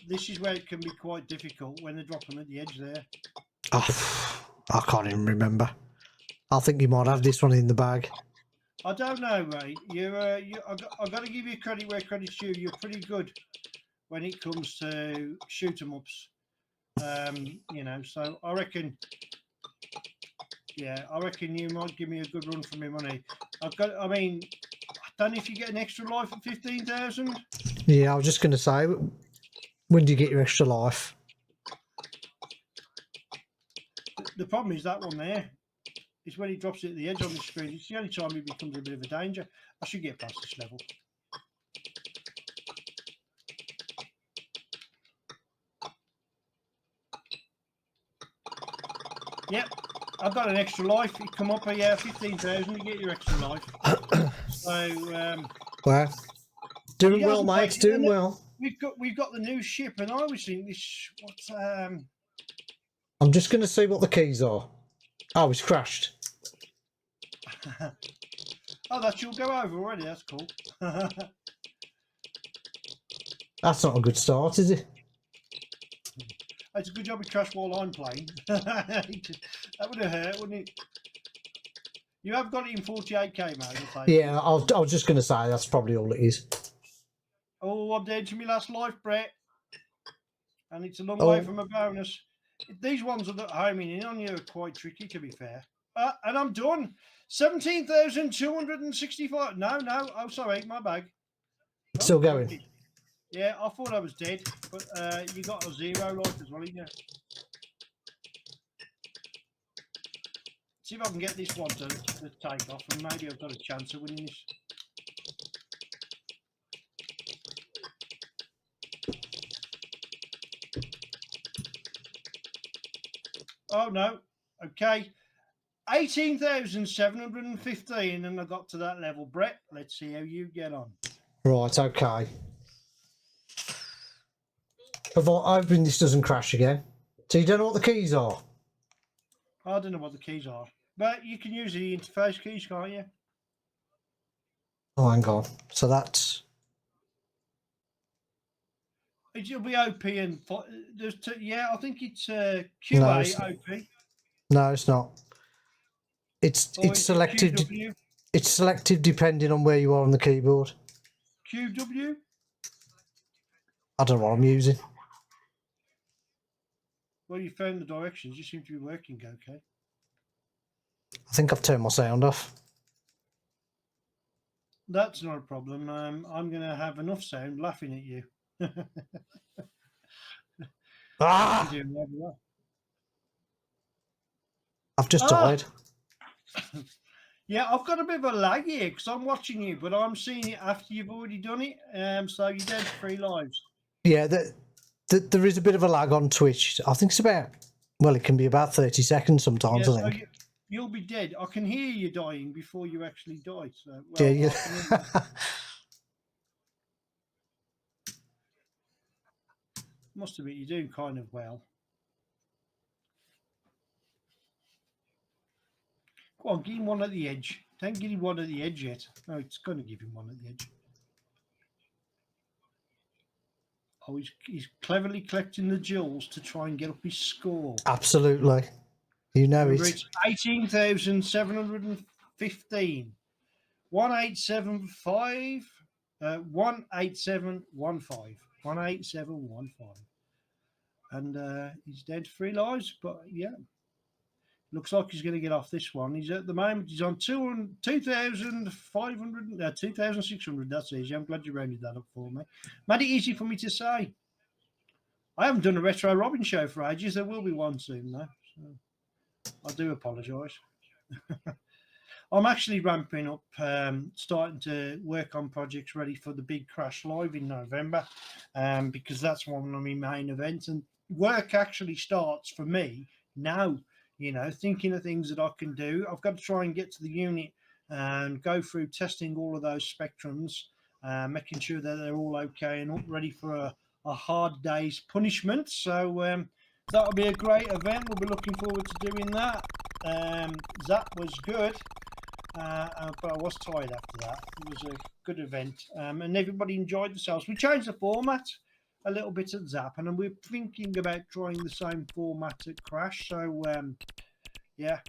This is where it can be quite difficult when they drop them at the edge there. Oh, I can't even remember. I think you might have this one in the bag. I don't know, mate. I've got to give you credit where credit's due. You're pretty good when it comes to shoot 'em ups. You know, so I reckon you might give me a good run for my money. I don't know if you get an extra life at 15,000. Yeah, I was just going to say, when do you get your extra life? The problem is that one there. It's when he drops it at the edge on the screen. It's the only time it becomes a bit of a danger. I should get past this level. Yep, I've got an extra life. You come up here, 15,000, you get your extra life. So, well, doing well, mate. Doing well. We've got the new ship, and I was thinking this. I'm just going to see what the keys are. Oh, it's crashed. Oh, that you'll go over already. That's cool. That's not a good start, is it? It's a good job we crashed while I'm playing. That would have hurt, wouldn't it? You have got it in 48k mode, I think. Yeah, I was just going to say that's probably all it is. Oh, I'm dead to my last life, Brett. And it's a long way Oh. from a bonus. These ones that are homing in on you are quite tricky, to be fair. And I'm done. 17,265. No. Oh, sorry, my bag. It's still going. Okay. Yeah, I thought I was dead, but you got a 0 life as well, didn't you? See if I can get this one to take off, and maybe I've got a chance of winning this. Oh no. Okay. 18,715, and I got to that level. Brett, let's see how you get on. Right, okay. I'm hoping this doesn't crash again. So you don't know what the keys are? I don't know what the keys are, but you can use the interface keys, can't you? Oh, hang on. So that's... It'll be OP and there's yeah, I think it's QA No, it's OP. No, it's not. It's selective. QW? It's selective depending on where you are on the keyboard. QW? I don't know what I'm using. Well, you found the directions. You seem to be working okay. I think I've turned my sound off. That's not a problem. I'm going to have enough sound laughing at you. Ah! You're doing really well. I've just died. Yeah, I've got a bit of a lag here because I'm watching you, but I'm seeing it after you've already done it. So you're down to 3 lives. Yeah, there is a bit of a lag on Twitch. I think it's about, well, it can be about 30 seconds sometimes, Yeah, I so think. you'll be dead. I can hear you dying before you actually die. So, well, Yeah, yeah. Must admit, you're doing kind of well. Go on, give him one at the edge. Don't give him one at the edge yet. No, it's going to give him one at the edge. Oh, he's cleverly collecting the jewels to try and get up his score. Absolutely. You know it. It's 18,715. 1875. 18715. 18715. And he's dead 3 lives, but yeah. Looks like he's going to get off this one. He's at the moment, he's on 2,500, 2,600. That's easy. I'm glad you rounded that up for me. Made it easy for me to say. I haven't done a Retro Robin show for ages. There will be one soon, though. So I do apologise. I'm actually ramping up, starting to work on projects ready for the big Crash Live in November, because that's one of my main events. And work actually starts for me now. You know, thinking of things that I can do. I've got to try and get to the unit and go through testing all of those spectrums, making sure that they're all okay and all ready for a hard day's punishment. So that'll be a great event. We'll be looking forward to doing that. That was good, but I was tired after that. It was a good event, and everybody enjoyed themselves. We changed the format a little bit at Zap, and we're thinking about trying the same format at Crash. So yeah,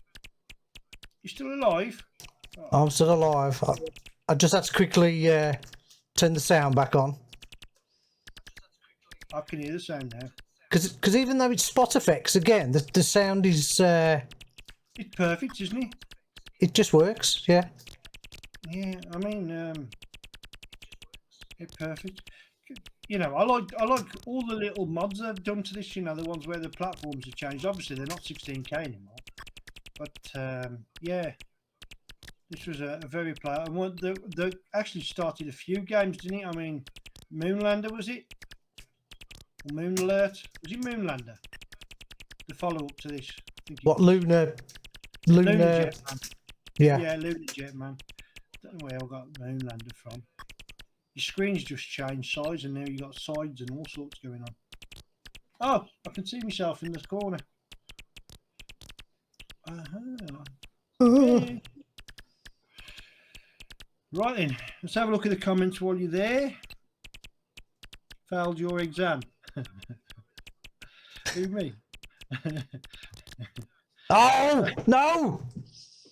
you're still alive? Oh. I'm still alive. I just had to quickly turn the sound back on. I can hear the sound now. Because even though it's spot effects, again, the sound is... it's perfect, isn't it? It just works, yeah. Yeah, I mean, it's perfect. You know, I like all the little mods they've done to this. You know, the ones where the platforms have changed. Obviously, they're not 16K anymore. But yeah, this was a very play. And they actually started a few games, didn't it? I mean, Moonlander, was it? Or Moon Alert? Was it Moonlander? The follow up to this. I think What, Lunar Jetman. Yeah. Yeah, Lunar Jetman. Don't know where I got Moonlander from. Your screen's just changed size, and now you got sides and all sorts going on. Oh, I can see myself in this corner. Yeah. Right then, let's have a look at the comments while you're there. Failed your exam. Who, me? Oh, no!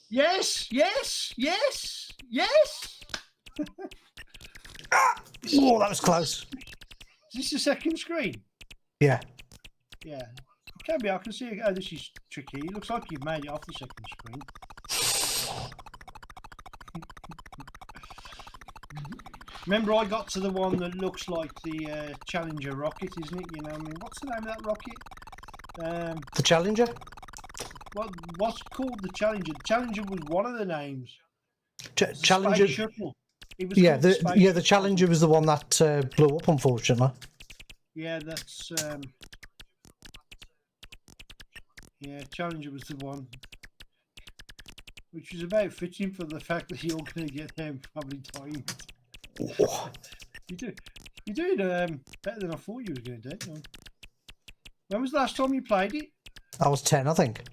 Yes. Oh, that was close. Is this the second screen? Yeah. Yeah. It can be. I can see. Oh, this is tricky. It looks like you've made it off the second screen. Remember, I got to the one that looks like the Challenger rocket, isn't it? You know, I mean, what's the name of that rocket? The Challenger? What's called the Challenger? The Challenger was one of the names. Challenger. Space Shuttle. It was Yeah, called the Space Challenger was the one that blew up, unfortunately. Yeah, that's yeah, Challenger was the one, which is about fitting for the fact that you're going to get them probably dying. You're doing better than I thought you were going to do. When was the last time you played it? I was 10, I think.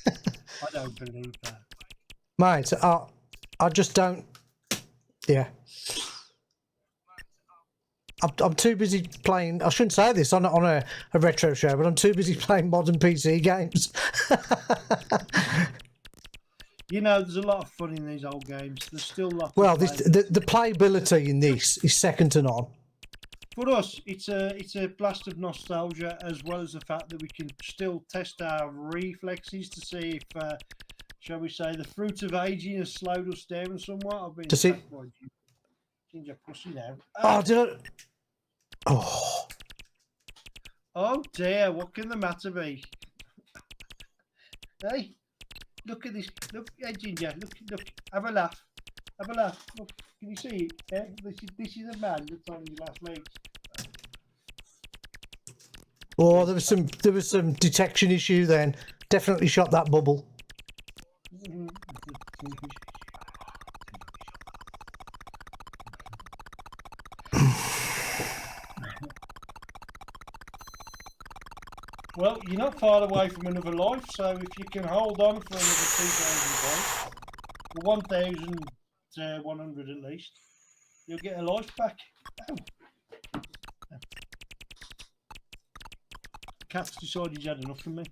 I don't believe that. Mate, I just don't. Yeah. I'm too busy playing. I shouldn't say this on a retro show, but I'm too busy playing modern PC games. You know, there's a lot of fun in these old games. There's still a lot. Well, the playability in this is second to none. For us, it's a blast of nostalgia, as well as the fact that we can still test our reflexes to see if, shall we say, the fruit of aging has slowed us down somewhat. I've been To see. Ginger pussy now. Oh, did I? Oh. Oh dear, what can the matter be? Hey, look at this. Look, hey Ginger, look, have a laugh. Have a laugh. Look, can you see it? Yeah? This is a man that's on his last legs. Oh, there was some detection issue then. Definitely shot that bubble. Well, you're not far away from another life, so if you can hold on for another 2,000 points, or 1,100 at least, you'll get a life back. Oh. Cat's decided he's had enough from me.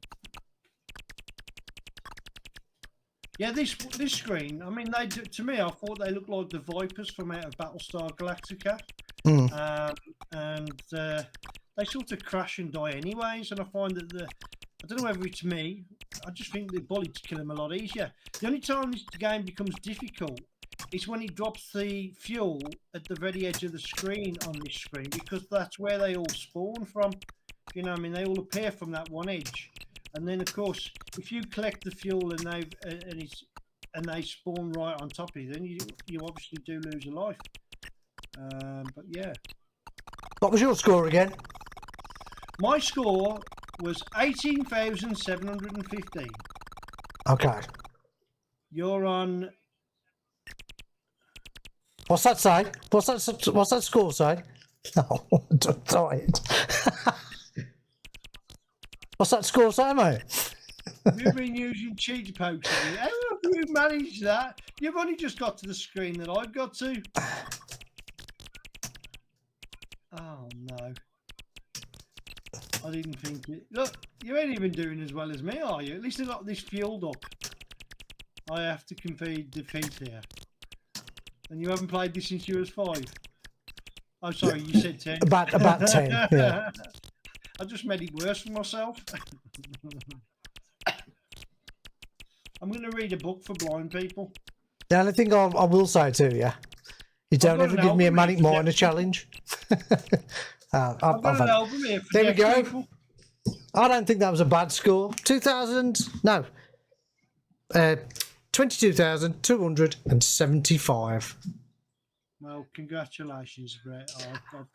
Yeah, this screen, I mean, to me, I thought they looked like the Vipers from out of Battlestar Galactica. And they sort of crash and die anyways, and I find that I don't know whether it's me, I just think the bullets kill them a lot easier. The only time this game becomes difficult is when it drops the fuel at the very edge of the screen on this screen, because that's where they all spawn from. You know what I mean? They all appear from that one edge. And then, of course, if you collect the fuel and they spawn right on top of you, then you obviously do lose a life. But yeah. What was your score again? My score was 18,715. Okay. You're on. What's that say? What's that score say? No, don't try it. What's that score say, mate? You've been using cheat poking. How have you managed that? You've only just got to the screen that I've got to. Oh no. I didn't think it. Look, you ain't even doing as well as me, are you? At least I got this fueled up. I have to concede defeat here. And you haven't played this since you was 5. Oh, sorry, you said 10. About 10, yeah. I just made it worse for myself. I'm going to read a book for blind people. The only thing I will say to you, you don't ever give me a Manic Miner challenge. I've got an album here for there we go. People. I don't think that was a bad score. 22,275. Well, congratulations, Brett.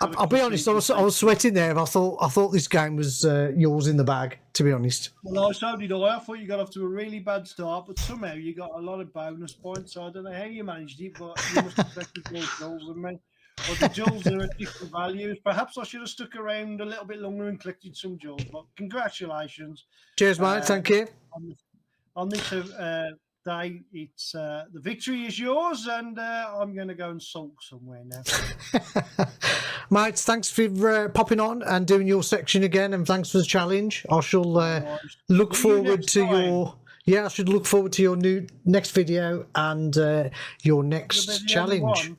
I'll be honest. I was sweating there. I thought this game was yours in the bag. To be honest. Well, so did I. I thought you got off to a really bad start, but somehow you got a lot of bonus points. So I don't know how you managed it, but you must have collected more jewels than me. Or the jewels are at different values. Perhaps I should have stuck around a little bit longer and collected some jewels. But congratulations. Cheers, mate. Thank you. On this day, it's the victory is yours, and I'm going to go and sulk somewhere now. Mate, thanks for popping on and doing your section again, and thanks for the challenge. I shall look See you forward next to time. your. Yeah, I should look forward to your next video and your next There'll be the challenge.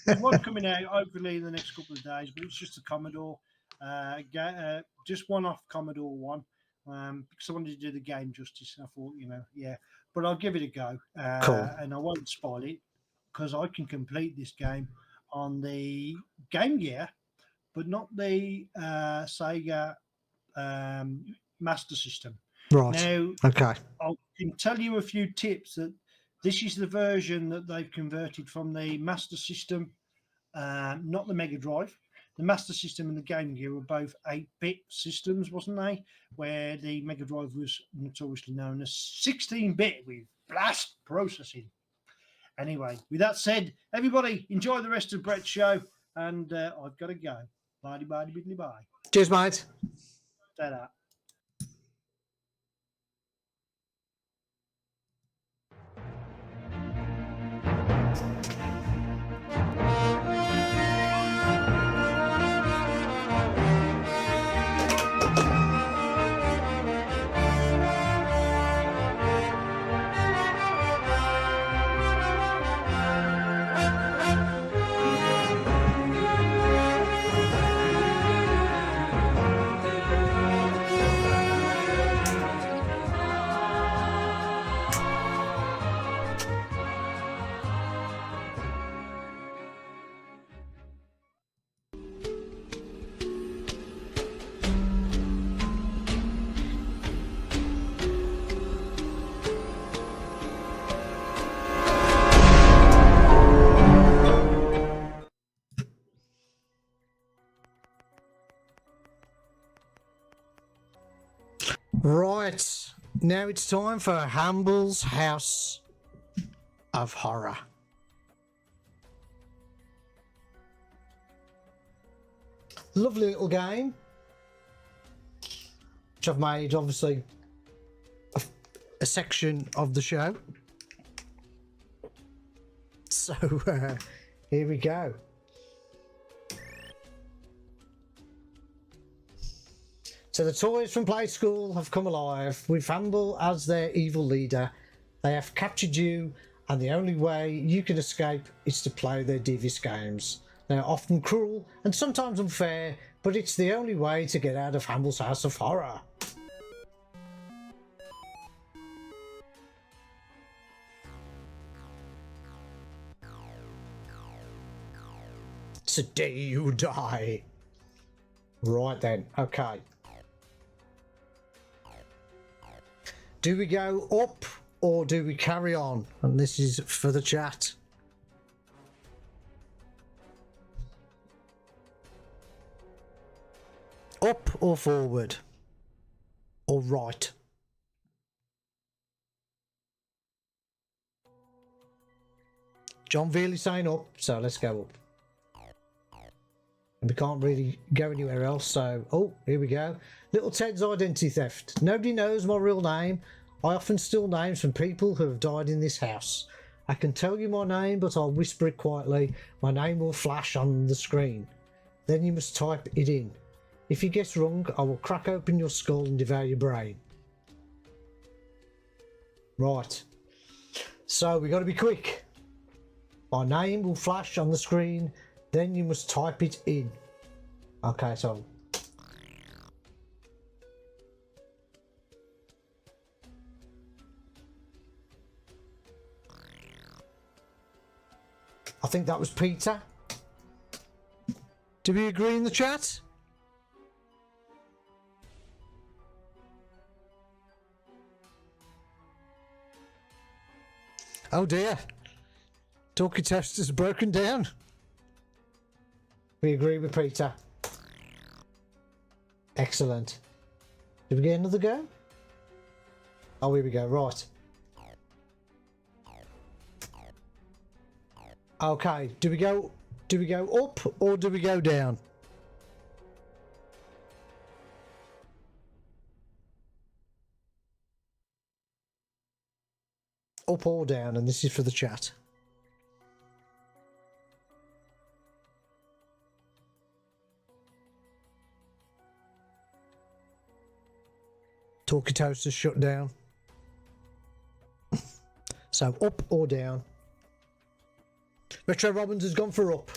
There's one coming out hopefully in the next couple of days, but it's just a Commodore, just one off Commodore one, because I wanted to do the game justice. I thought, yeah, but I'll give it a go, Cool. and I won't spoil it because I can complete this game on the Game Gear, but not the Sega Master System. Right. Now, Okay. I can tell you a few tips that this is the version that they've converted from the Master System, not the Mega Drive. The Master System and the Game Gear were both 8-bit systems, wasn't they? Where the Mega Drive was notoriously known as 16-bit with blast processing. Anyway, with that said, everybody enjoy the rest of Brett's show, and I've got to go. Bye, bye, bye, bye. Cheers, mate. Ta-da. Right, now it's time for Hamble's House of Horror. Lovely little game, which I've made obviously a section of the show. So here we go. So the toys from Play School have come alive with Hamble as their evil leader. They have captured you, and the only way you can escape is to play their devious games. They are often cruel and sometimes unfair, but it's the only way to get out of Hamble's House of Horror. Today you die. Right then, okay. Do we go up or do we carry on? And this is for the chat. Up or forward? Or right? John Veal is saying up, so let's go up. And we can't really go anywhere else, so oh, here we go. Little Ted's identity theft. Nobody knows my real name. I often steal names from people who have died in this house. I can tell you my name, but I'll whisper it quietly. My name will flash on the screen. Then you must type it in. If you guess wrong, I will crack open your skull and devour your brain. Right. So we got to be quick. My name will flash on the screen. Then you must type it in. Okay, so I think that was Peter. Do we agree in the chat? Oh dear. Talkie test is broken down. We agree with Peter. Excellent. Did we get another go? Oh, here we go. Right. Okay. Do we go up or do we go down? up or down, and this is for the chat. Talkie Toaster's shut down. So up or down. Retro Robbins has gone for up.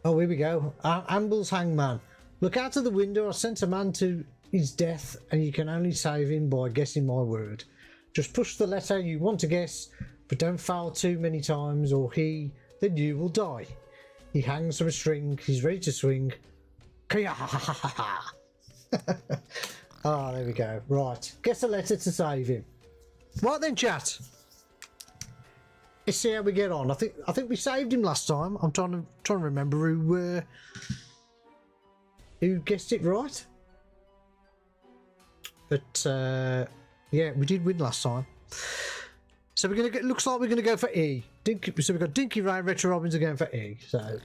Oh, here we go. Amble's Hangman. Look out of the window. I sent a man to his death, and you can only save him by guessing my word. Just push the letter you want to guess, but don't fail too many times, or then you will die. He hangs from a string. He's ready to swing. Ah, there we go. Right. Guess a letter to save him. Right then, chat. Let's see how we get on. I think we saved him last time. I'm trying to remember who guessed it right. But yeah, we did win last time. So we're gonna looks like we're gonna go for E. So we've got Dinky Ray, Retro Robbins are going for E. So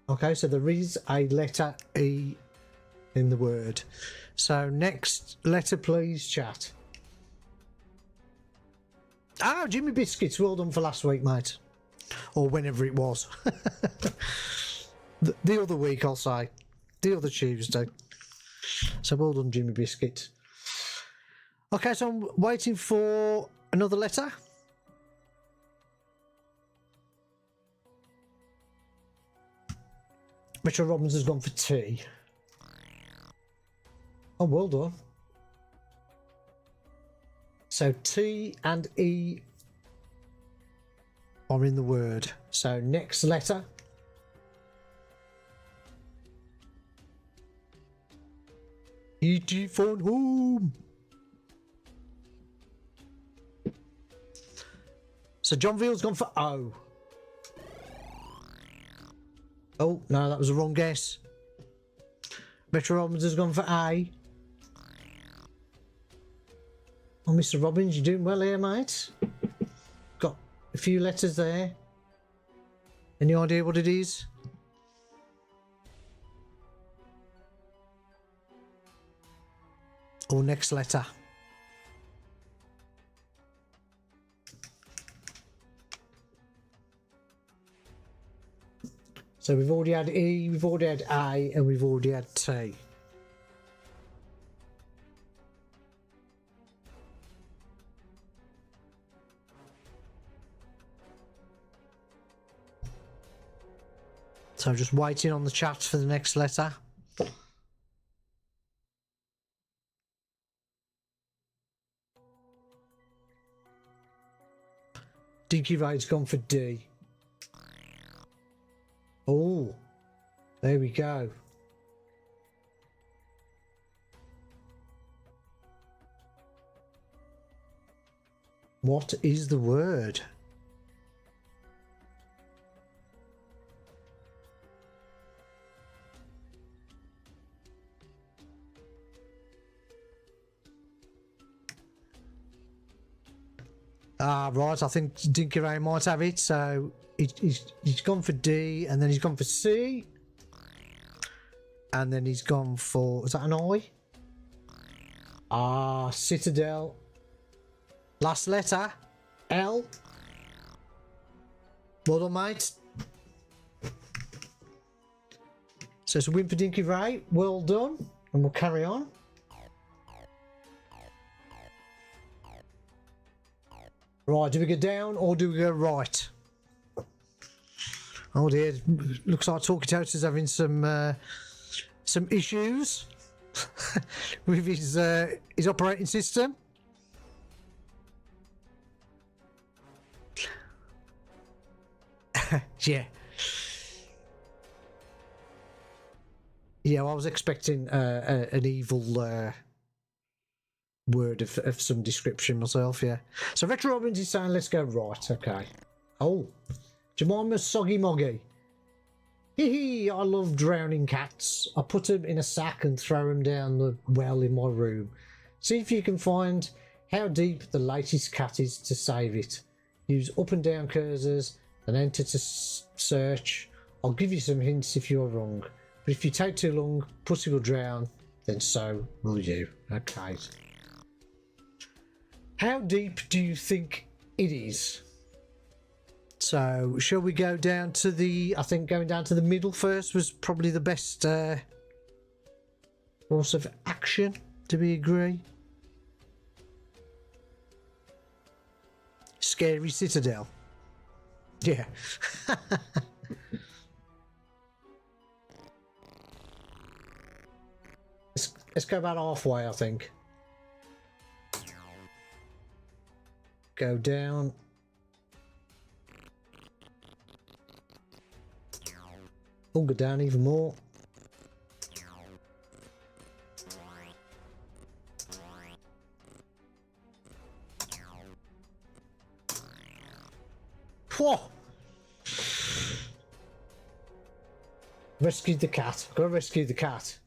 okay, so there is a letter E in the word. So next letter, please, chat. Ah, Jimmy Biscuits, well done for last week, mate. Or whenever it was. the other week, I'll say. The other Tuesday. So well done, Jimmy Biscuit. Okay, so I'm waiting for another letter. Retro Robbins has gone for T. Oh, well done. So T and E are in the word. So next letter. E.T. phone home. So John Veal's gone for O. Oh, no, that was the wrong guess. Metro Robbins has gone for A. Oh, Mr. Robbins, you're doing well here, mate. Got a few letters there. Any idea what it is? Or next letter. So we've already had E, we've already had A, and we've already had T. So just waiting on the chat for the next letter. Dinky Ray's gone for D. Oh, there we go. What is the word? Ah, right, I think Dinky Ray might have it, so he's gone for D, and then he's gone for C, and then he's gone for, is that an I? Ah, Citadel. Last letter, L. Well done, mate. So it's a win for Dinky Ray, well done, and we'll carry on. Right, do we go down or do we go right? Oh dear, looks like Talkie Toaster's having some issues with his operating system. Yeah. Yeah, I was expecting an evil word of some description myself, yeah. So Retro Robbins is saying let's go right, okay. Oh, Jemima Soggy Moggy. Hee hee, I love drowning cats. I put them in a sack and throw them down the well in my room. See if you can find how deep the latest cat is to save it. Use up and down cursors and enter to search. I'll give you some hints if you're wrong. But if you take too long, Pussy will drown, then so will you. Okay. How deep do you think it is? So, shall we go down to the... I think going down to the middle first was probably the best course of action. Do we agree? Scary Citadel. Yeah. Let's go about halfway, I think. Go down. Oh, go down even more. Whoa! Rescued the cat. Gotta rescue the cat.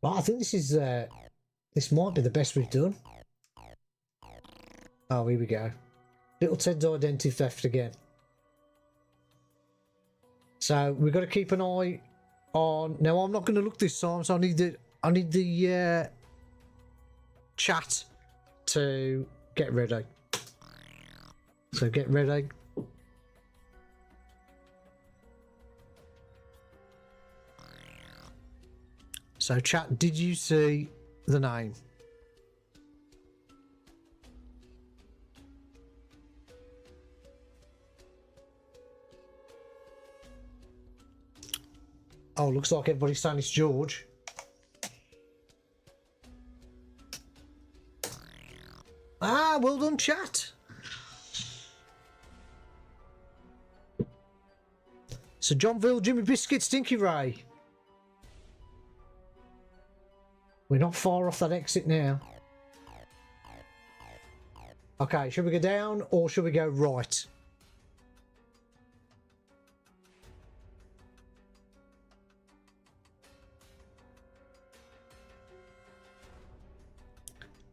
Well, I think this is this might be the best we've done. Oh, here we go. Little Ted's identity theft again. So we've got to keep an eye on. Now I'm not going to look this time, so I need the chat to get ready. So get ready. So chat, did you see the name? Oh, looks like everybody's saying it's George. Ah, well done, chat. So Johnville, Jimmy Biscuit, Stinky Ray. We're not far off that exit now. Okay, should we go down or should we go right?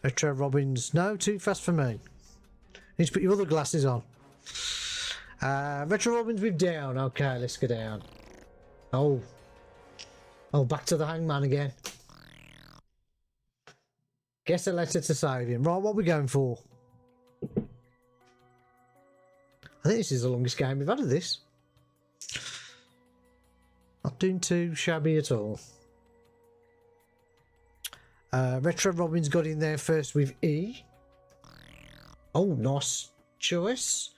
Retro Robbins, no, too fast for me. Need to put your other glasses on. Retro Robbins with down. Okay, let's go down. Oh, back to the hangman again. Guess a letter to save him. Right, what are we going for? I think this is the longest game we've had of this. Not doing too shabby at all. Retro Robin's got in there first with E. Oh, nice choice.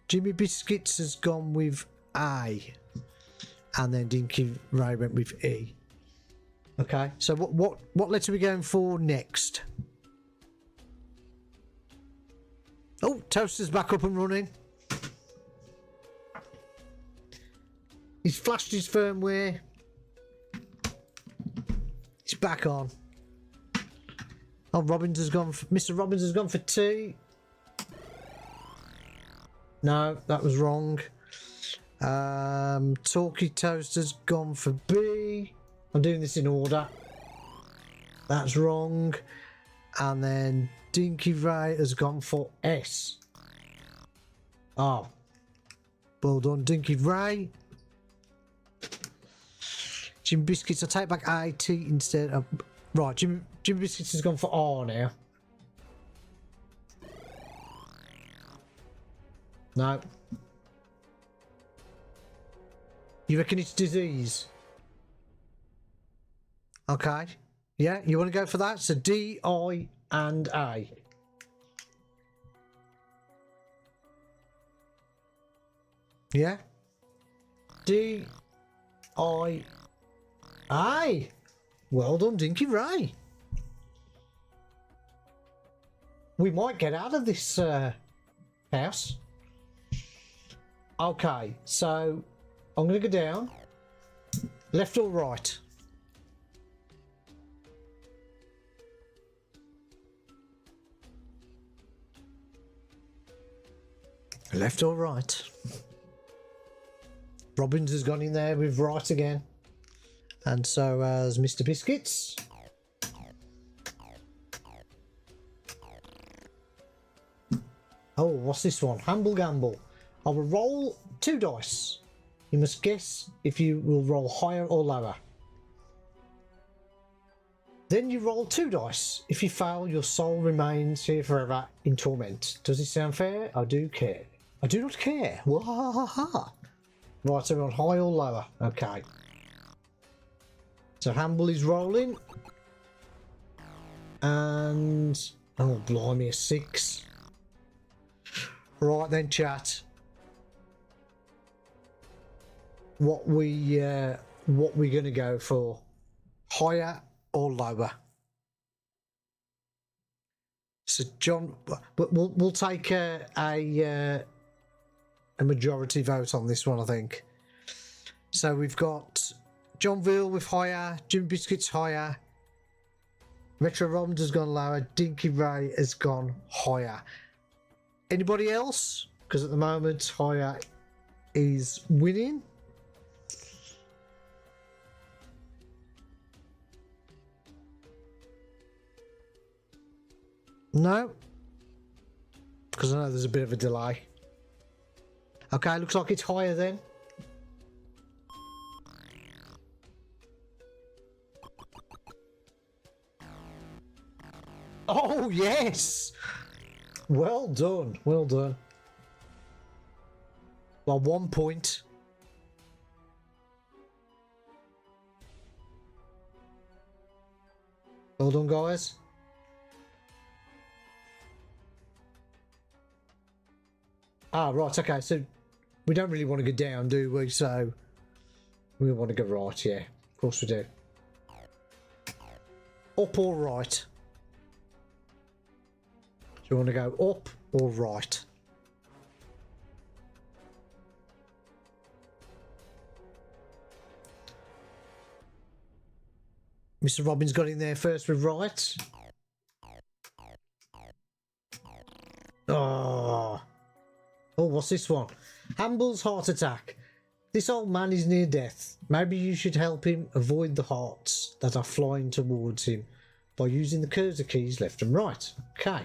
Jimmy Biscuits has gone with A. And then Dinky Ray went with E. Okay, so what letter are we going for next? Oh, Toaster's back up and running. He's flashed his firmware. He's back on. Oh, Robbins has gone for, Mr. Robbins has gone for T. No, that was wrong. Talkie Toaster's gone for B. I'm doing this in order. That's wrong. And then Dinky Ray has gone for S. Oh. Well done, Dinky Ray. Jim Biscuits, I'll take back IT instead of... Right, Jim Biscuits has gone for R now. No. You reckon it's disease? Okay. Yeah, you want to go for that? So D, I, and A. Yeah? D, I, A. Well done, Dinky Ray. We might get out of this house. Okay, so I'm going to go down. Left or right? Left or right? Robbins has gone in there with right again. And so has Mr. Biscuits. Oh, what's this one? Humble Gamble. I will roll 2 dice. You must guess if you will roll higher or lower. Then you roll 2 dice. If you fail, your soul remains here forever in torment. Does this sound fair? I do care. I do not care. Wahaha. Right, so we're on high or lower. Okay. So Hamble is rolling. And... oh, blimey, a 6. Right then, chat. What we gonna go for? Higher or lower? So John, we'll take a majority vote on this one, I think. So we've got John Veal with higher, Jim Biscuits higher, Metro Robbins has gone lower, Dinky Ray has gone higher. Anybody else? Because at the moment higher is winning. No, because I know there's a bit of a delay. Okay, looks like it's higher then. Oh yes, well done, well done. Well, 1 point. Well done, guys. Ah, right, okay, so we don't really want to go down, do we? So we want to go right, yeah. Of course we do. Up or right? Do you want to go up or right? Mr. Robbins got in there first with right. Oh. Oh, what's this one? Hamble's heart attack. This old man is near death. Maybe you should help him avoid the hearts that are flying towards him by using the cursor keys left and right. Okay.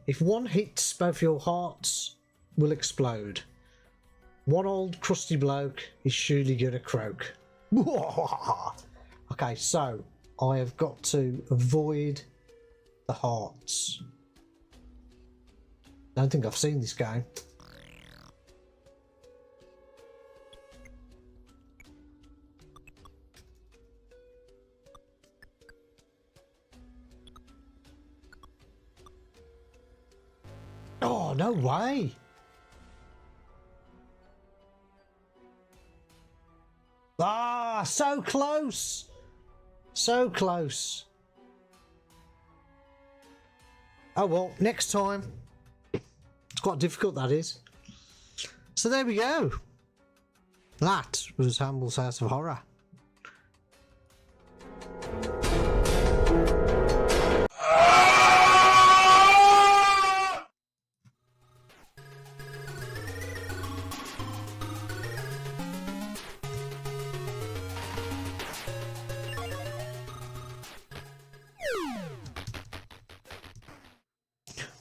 If one hits, both your hearts will explode. One old crusty bloke is surely gonna croak. Okay, so I have got to avoid the hearts. I don't think I've seen this game. Oh, no way. Ah, so close. So close. Oh, well, next time. It's quite difficult, that is. So there we go. That was Hamble's House of Horror.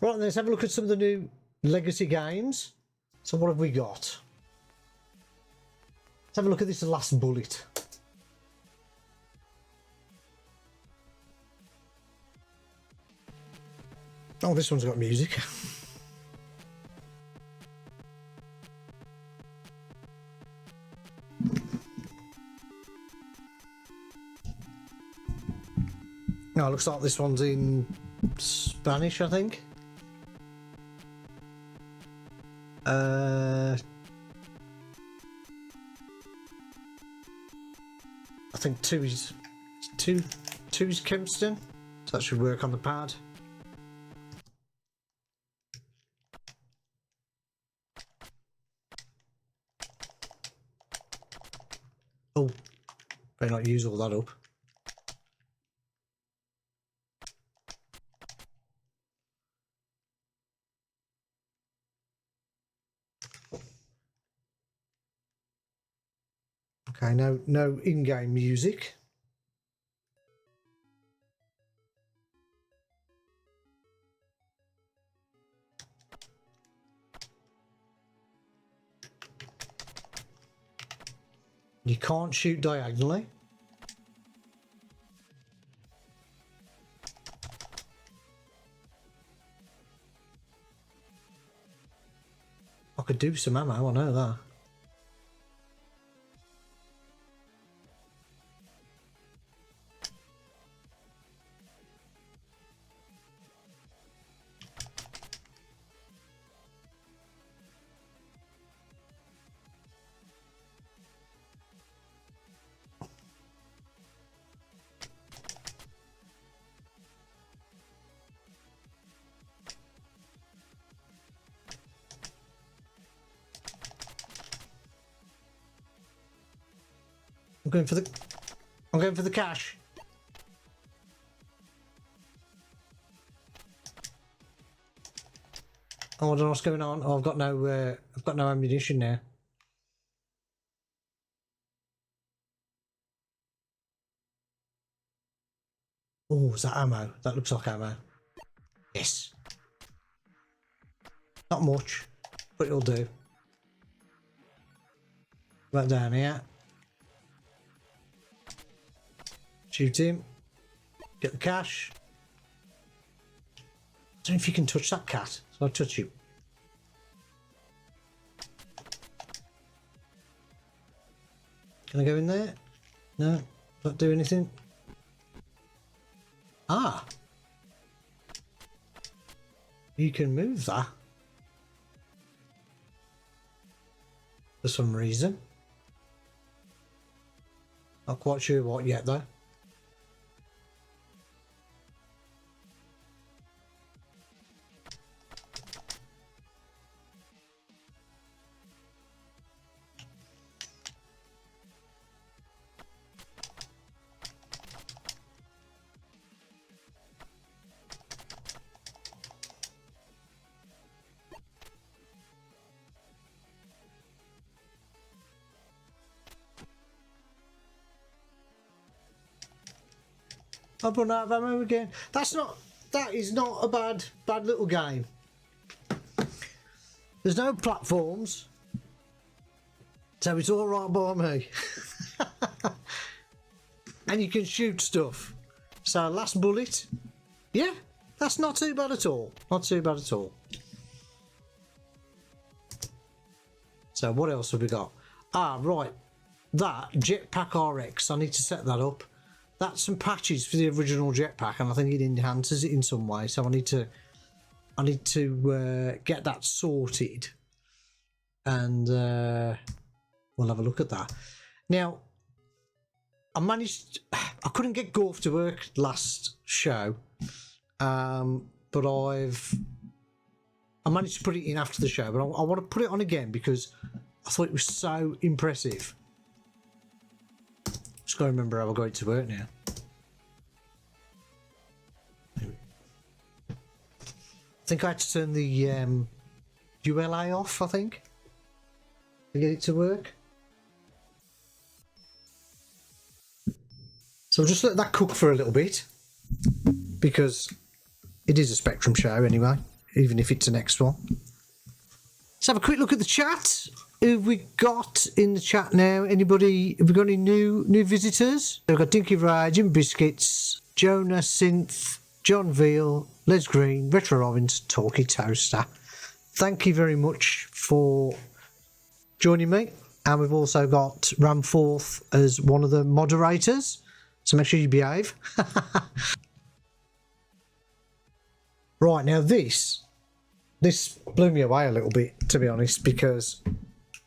Right, let's have a look at some of the new legacy games. So what have we got? Let's have a look at this last bullet. Oh, this one's got music. Oh, looks like this one's in Spanish, I think. I think two is Kempston, so that should work on the pad. Oh, better not use all that up. Okay, no in-game music. You can't shoot diagonally. I could do some ammo, I know that. I'm going for the cash. Oh, I don't know what's going on. Oh, I've got no ammunition now. Oh, is that ammo? That looks like ammo. Yes. Not much, but it'll do. Right down here. Shoot him. Get the cash. I don't know if you can touch that cat, so I'll touch you. Can I go in there? No, not do anything. Ah! You can move that. For some reason. Not quite sure what yet though. I've run out of ammo again. That is not a bad little game. There's no platforms, so it's all right by me. And you can shoot stuff. So last bullet, yeah, that's not too bad at all. Not too bad at all. So what else have we got? Ah, right, that jetpack RX. I need to set that up. That's some patches for the original jetpack, and I think it enhances it in some way. So I need to get that sorted, and we'll have a look at that. Now, I couldn't get Gorf to work last show, but I managed to put it in after the show. But I want to put it on again because I thought it was so impressive. Just gotta remember how I got it to work now. I think I had to turn the ULA off, I think, to get it to work. So I'll just let that cook for a little bit, because it is a Spectrum show anyway, even if it's the next one. Let's have a quick look at the chat. Who have we got in the chat now? Anybody? Have we got any new visitors? We've got Dinky Ray, Jim Biscuits, Jonah Synth, John Veal, Les Green, Retro Orange, Talkie Toaster. Thank you very much for joining me. And we've also got Ramforth as one of the moderators. So make sure you behave. Right, now this blew me away a little bit, to be honest, because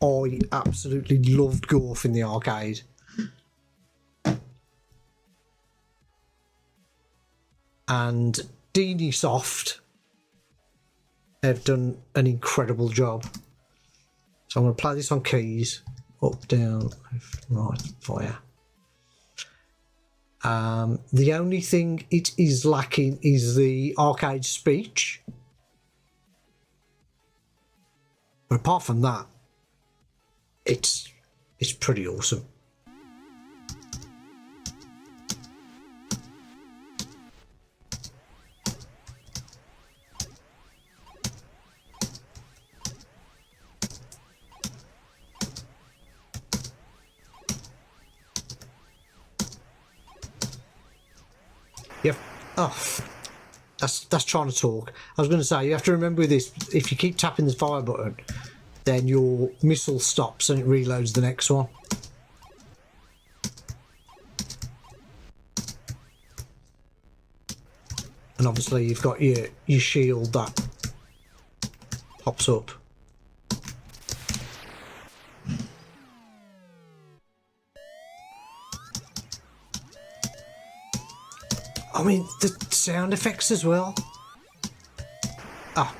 I absolutely loved Gorf in the arcade. And Dini Soft have done an incredible job. So I'm going to play this on keys. Up, down, left, right, fire. The only thing it is lacking is the arcade speech. But apart from that, it's pretty awesome. Yep. Oh, that's trying to talk. I was going to say, you have to remember this, if you keep tapping the fire button, then your missile stops and it reloads the next one. And obviously you've got your shield that pops up. I mean, the sound effects as well. Ah.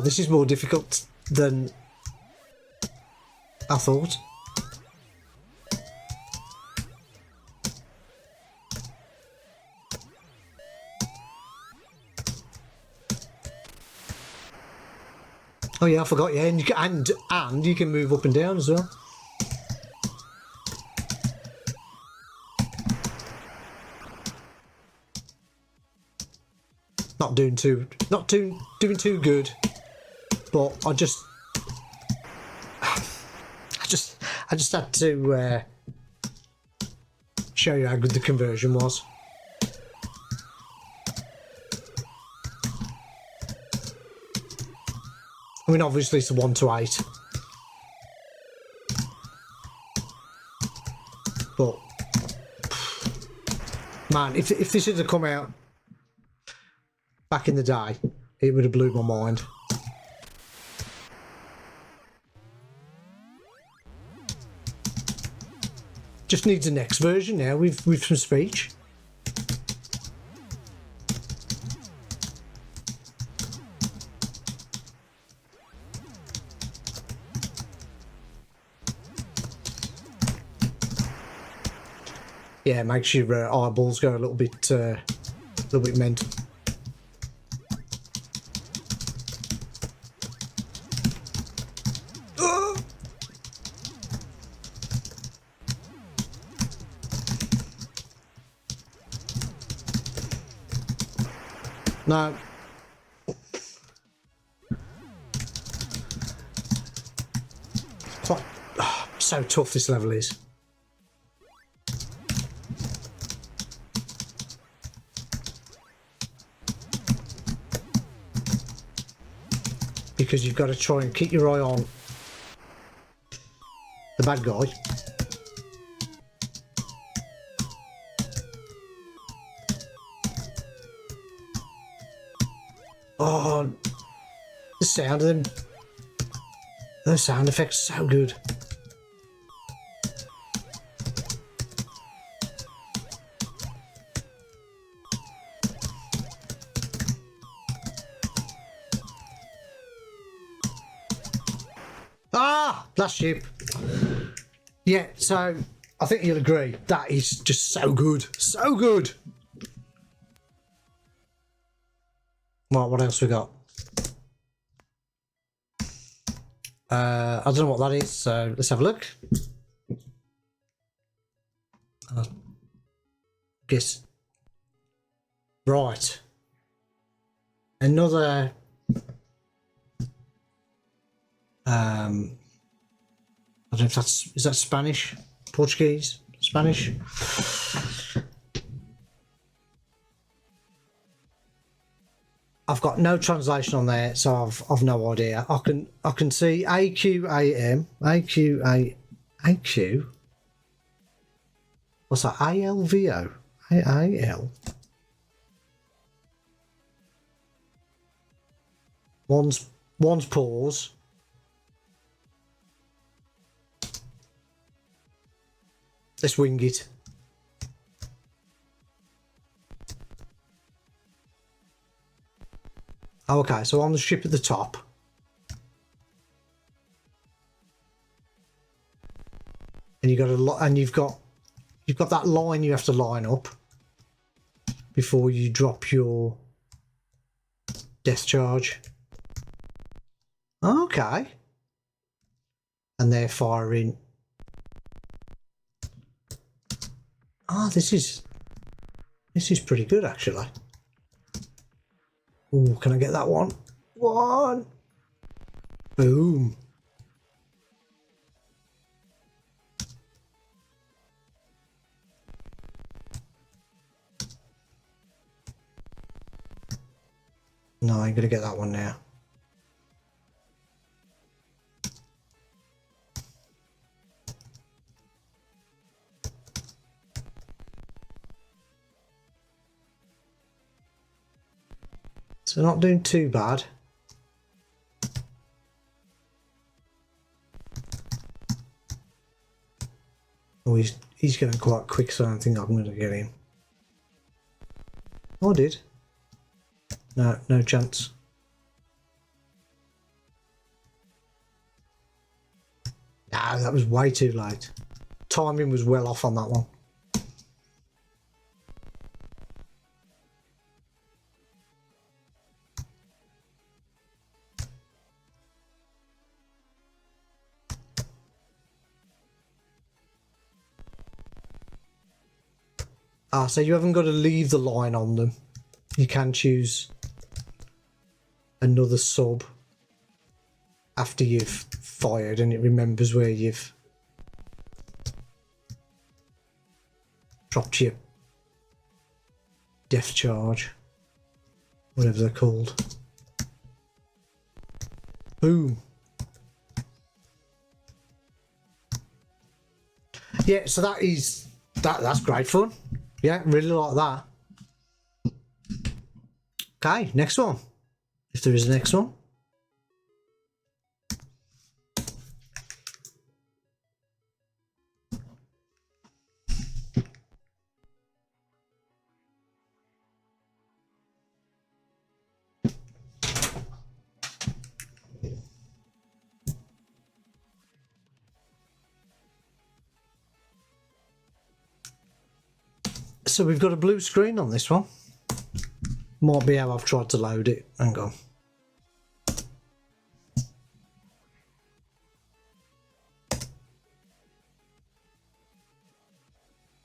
This is more difficult than I thought. Oh yeah, I forgot. Yeah, and you can move up and down as well. Doing too good, but I just had to show you how good the conversion was. I mean, obviously it's a 1:8, but man, if this had come out back in the day, it would have blew my mind. Just needs a next version now with some speech. Yeah, makes your eyeballs go a little bit mental. No. Quite so tough this level is. Because you've got to try and keep your eye on the bad guy. Oh, the sound of them. Those sound effects are so good. Ah, last ship. Yeah, so I think you'll agree that is just so good. So good. Right, what else we got? I don't know what that is, so let's have a look. Guess. Right. Another. I don't know if is that Spanish, Portuguese, Spanish. I've got no translation on there, so I've no idea. I can see AQAM, AQ. What's that? ALVO, AAL. One's pause. Let's wing it. Oh, okay, so on the ship at the top. And you got a lot, and you've got that line you have to line up before you drop your death charge. Okay. And they're firing. Ah, this is pretty good actually. Oh, can I get that one? One. Boom. No, I ain't gonna get that one now. So not doing too bad. Oh, he's going quite quick, so I don't think I'm going to get him. Oh, I did. No, no chance. Nah, that was way too late. Timing was well off on that one. Ah, so you haven't got to leave the line on them. You can choose another sub after you've fired and it remembers where you've dropped your depth charge, whatever they're called. Boom. Yeah, so that's great fun. Yeah, really like that. Okay, next one. If there is a next one. So we've got a blue screen on this one. Might be how I've tried to load it. Hang on.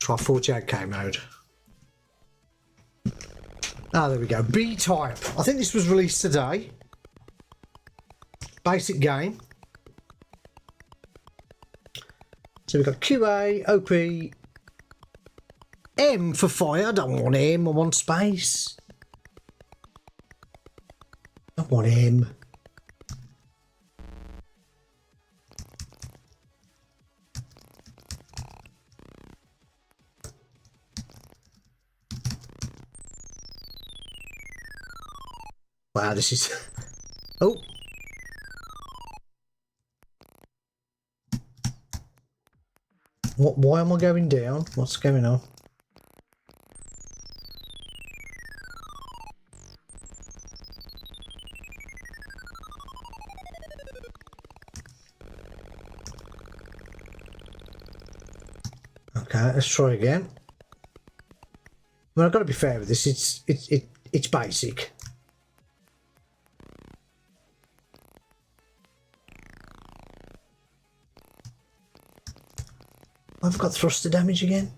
Try 48K mode. Ah, there we go. B-type. I think this was released today. Basic game. So we've got QA, OP, M for fire. I don't want M, I want space. I want M. Wow, this is... Oh. What? Why am I going down? What's going on? Okay, let's try again. I mean, I've got to be fair with this. It's basic. I've got thruster damage again.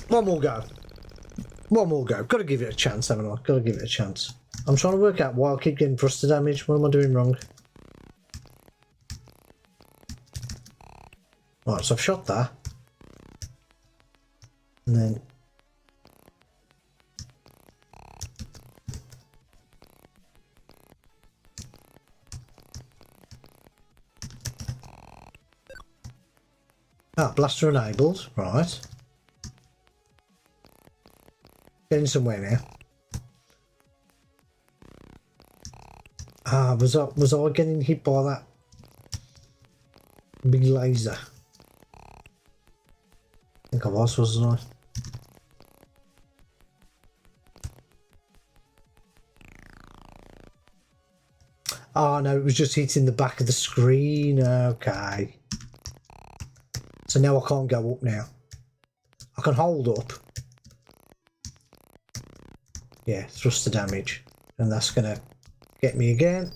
One more go. One more go. Got to give it a chance, haven't I? Got to give it a chance. I'm trying to work out why I keep getting thruster damage. What am I doing wrong? Right, so I've shot that. And then... Ah, blaster enabled. Right. Getting somewhere now. Ah, was I getting hit by that big laser? I think I was, wasn't I? Oh no, it was just hitting the back of the screen. Okay. So now I can't go up now. I can hold up. Yeah, thruster damage. And that's gonna get me again.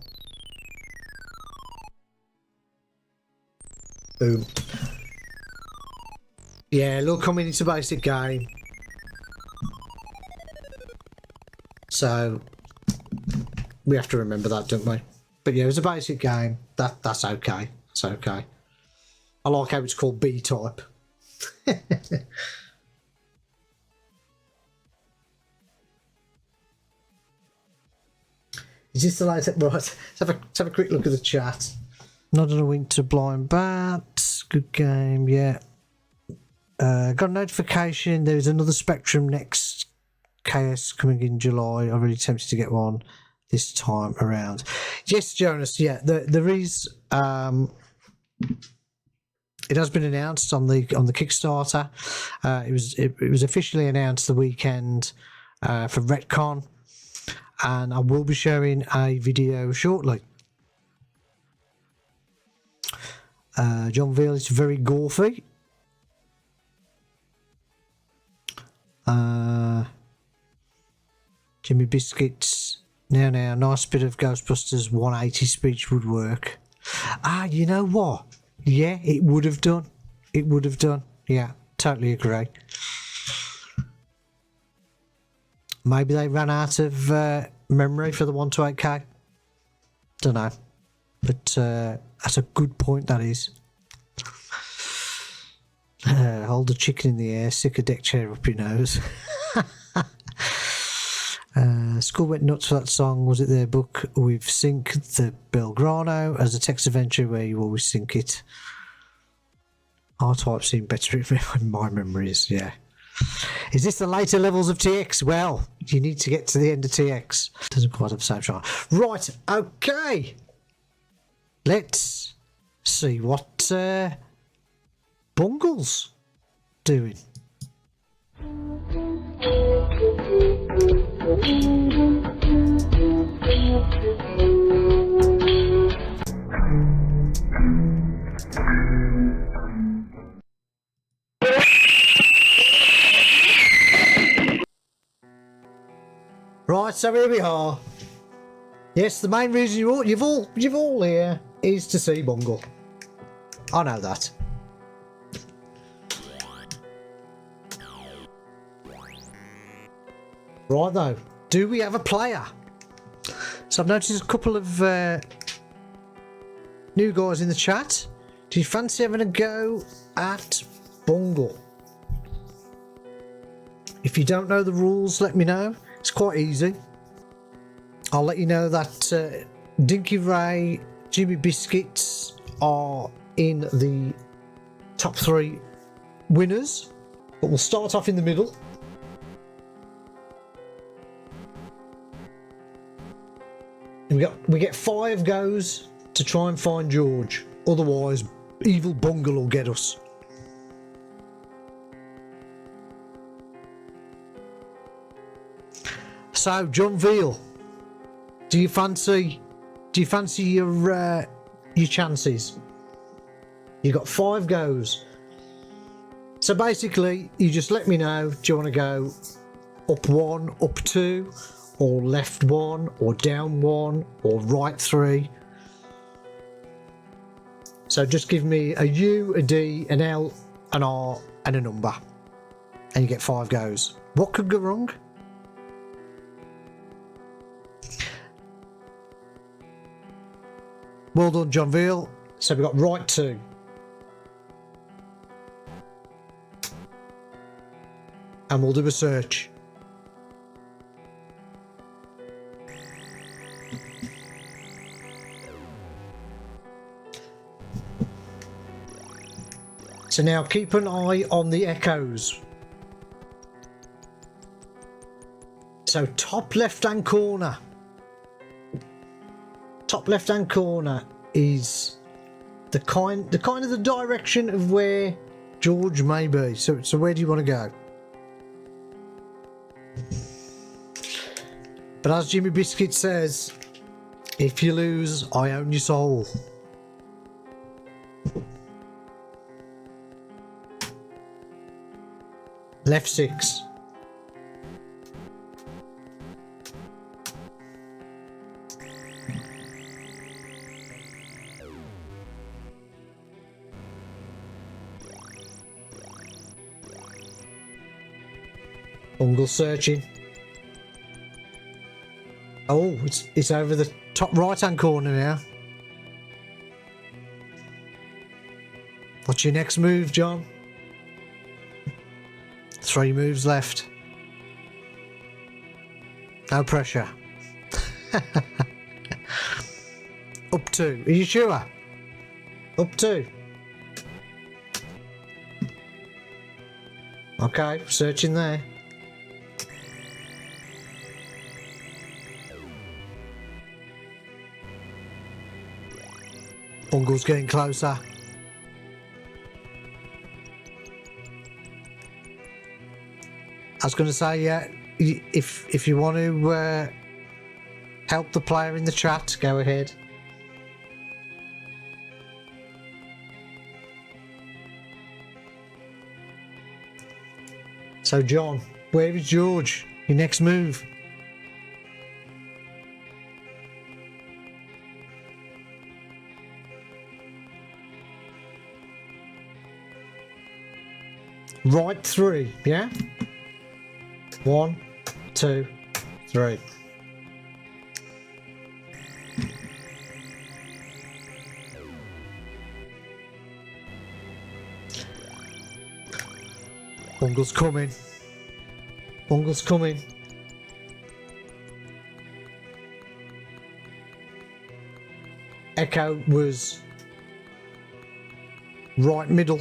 Boom. Yeah, look, I mean, it's a basic game. So, we have to remember that, don't we? But yeah, it was a basic game. That's okay. It's okay. I like how it's called B-type. Is this the latest? Right, let's have a quick look at the chat. Not a wink to blind bat. Good game, yeah. Got a notification. There's another SpectrumNext KS coming in July. I'm really tempted to get one this time around. Yes, Jonas. Yeah, there is. It has been announced on the Kickstarter. It was officially announced the weekend for Retcon, and I will be sharing a video shortly. John Veal is very gorfy. Jimmy Biscuits. Now, nice bit of Ghostbusters 180 speech would work. You know what? Yeah, it would have done. It would have done. Yeah, totally agree. Maybe they ran out of memory for the 128K. Don't know. But that's a good point, that is. Hold the chicken in the air, stick a deck chair up your nose. School went nuts for that song. Was it their book? We've synced the Belgrano as a text adventure where you always sync it. R-Type seemed better in my memories, yeah. Is this the later levels of TX? Well, you need to get to the end of TX. Doesn't quite have the same shine. Right, okay. Let's see what Bungle's doing. Right, so here we are. Yes, the main reason you've all here is to see Bungle. I know that. Right though, do we have a player? So I've noticed a couple of new guys in the chat. Do you fancy having a go at Bungle? If you don't know the rules, let me know. It's quite easy. I'll let you know that Dinky Ray, Jimmy Biscuits are in the top 3 winners, but we'll start off in the middle. And we get 5 goes to try and find George. Otherwise, evil Bungle will get us. So, John Veal, do you fancy your chances? You got 5 goes. So basically, you just let me know. Do you want to go up 1, up 2, or left 1, or down 1, or right 3? So just give me a U, a D, an L, an R, and a number, and you get 5 goes. What could go wrong? Well done, John Veal. So we got right 2. And we'll do a search. So now keep an eye on the echoes. So top left-hand corner. Top left-hand corner is the kind of the direction of where George may be. So where do you want to go? But as Jimmy Biscuit says, if you lose, I own your soul. Left 6. Bungle searching. Oh, it's over the top right-hand corner now. What's your next move, John? 3 moves left. No pressure. Up 2. Are you sure? Up 2. Okay, searching there. Bungle's getting closer. I was going to say, yeah, if you want to help the player in the chat, go ahead. So, John, where is George? Your next move? Right 3, yeah? 1, 2, 3. Bungle's coming. Bungle's coming. Echo was right middle.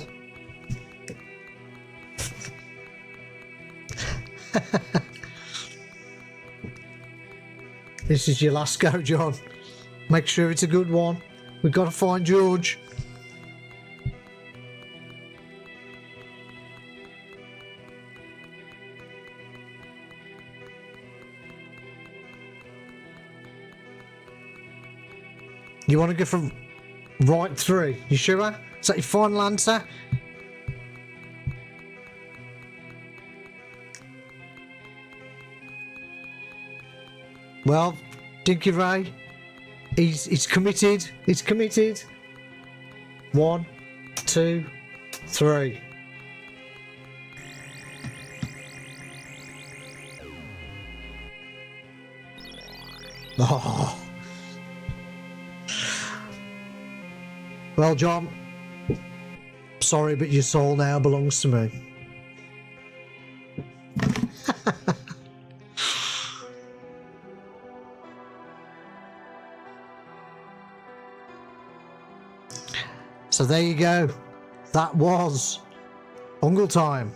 This is your last go, John. Make sure it's a good one. We've got to find George. You want to go from right 3? You sure? Is that your final answer? Well, Dinky Ray, he's committed. He's committed. 1, 2, 3. Oh. Well, John, sorry, but your soul now belongs to me. So there you go. That was Bungle time.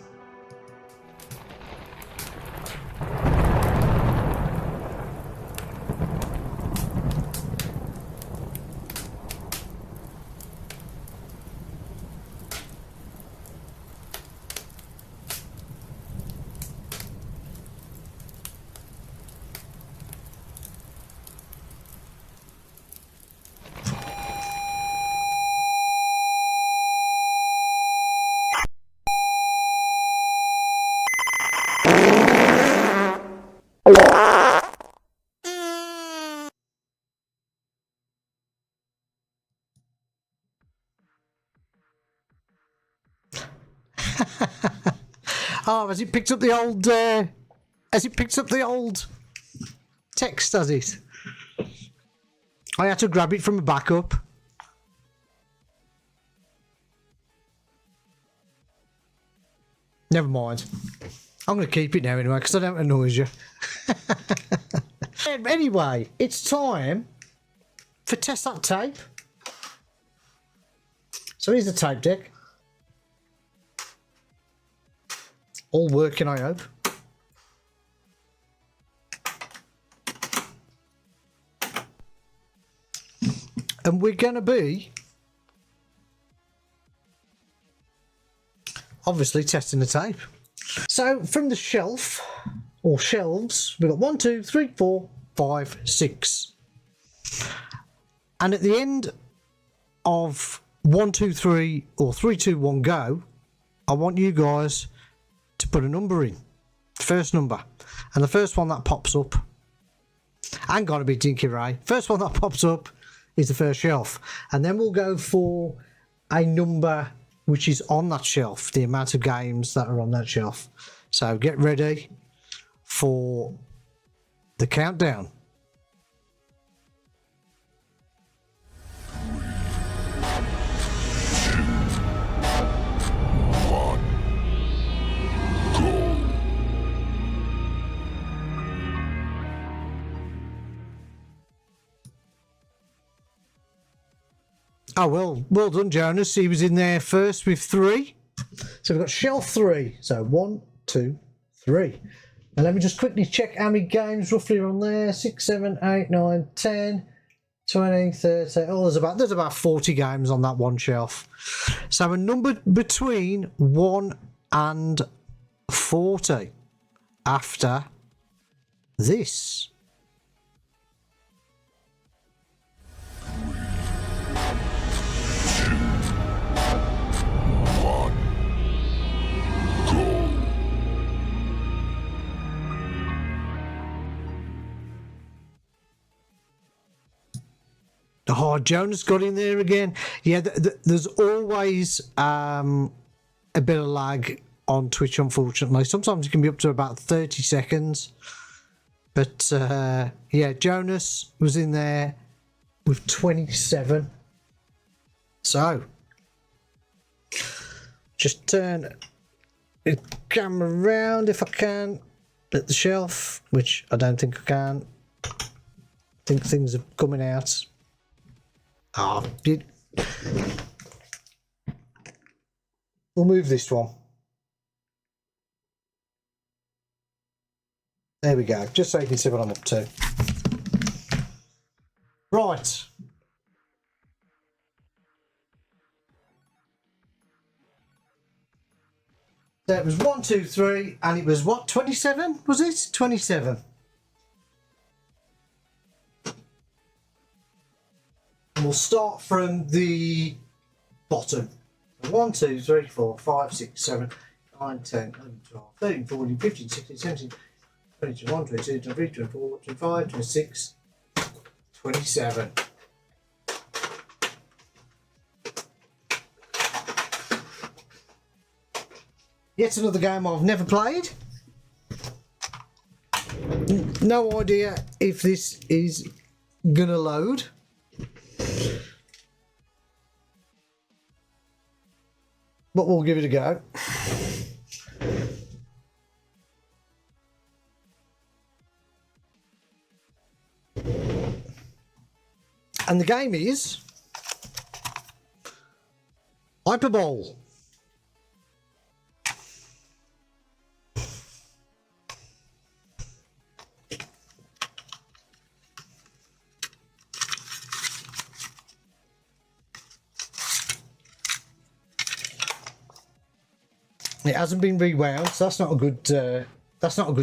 Oh, has it picked up the old? Has it picked up the old text? Has it? I had to grab it from a backup. Never mind. I'm going to keep it now anyway because I don't annoy you. Anyway, it's time for Test That Tape. So here's the tape deck. All working, I hope. And we're going to be obviously testing the tape. So from the shelf or shelves, we've got 1, 2, 3, 4, 5, 6. And at the end of 1, 2, 3 or 3, 2, 1 go, I want you guys to put a number in. First number. And the first one that pops up, ain't got to be Dinky Ray. First one that pops up is the first shelf. And then we'll go for a number which is on that shelf, the amount of games that are on that shelf. So get ready. for the countdown. Oh, well done, Jonas. He was in there first with 3. So we've got shelf 3. So 1, 2, 3. And let me just quickly check how many games roughly are on there. 6, 7, 8, 9, 10, 20, 30. Oh, there's about 40 games on that one shelf. So a number between 1 and 40 after this. Oh, Jonas got in there again. Yeah, there's always a bit of lag on Twitch, unfortunately. Sometimes it can be up to about 30 seconds. But, yeah, Jonas was in there with 27. So, just turn the camera around if I can at the shelf, which I don't think I can. I think things are coming out. Oh, we'll move this one. There we go, just so you can see what I'm up to. Right. So it was 1, 2, 3, and it was what, 27? Was it? 27. And we'll start from the bottom. 1, 2, 3, 4, 5, 6, 7, 9, 10, 11, 12, 13, 14, 15, 16, 17, 20, 21, 22, 23, 24, 25, 26, 27. Yet another game I've never played. No idea if this is gonna load. But we'll give it a go. And the game is Hyperbole. It hasn't been rewound, so that's not a good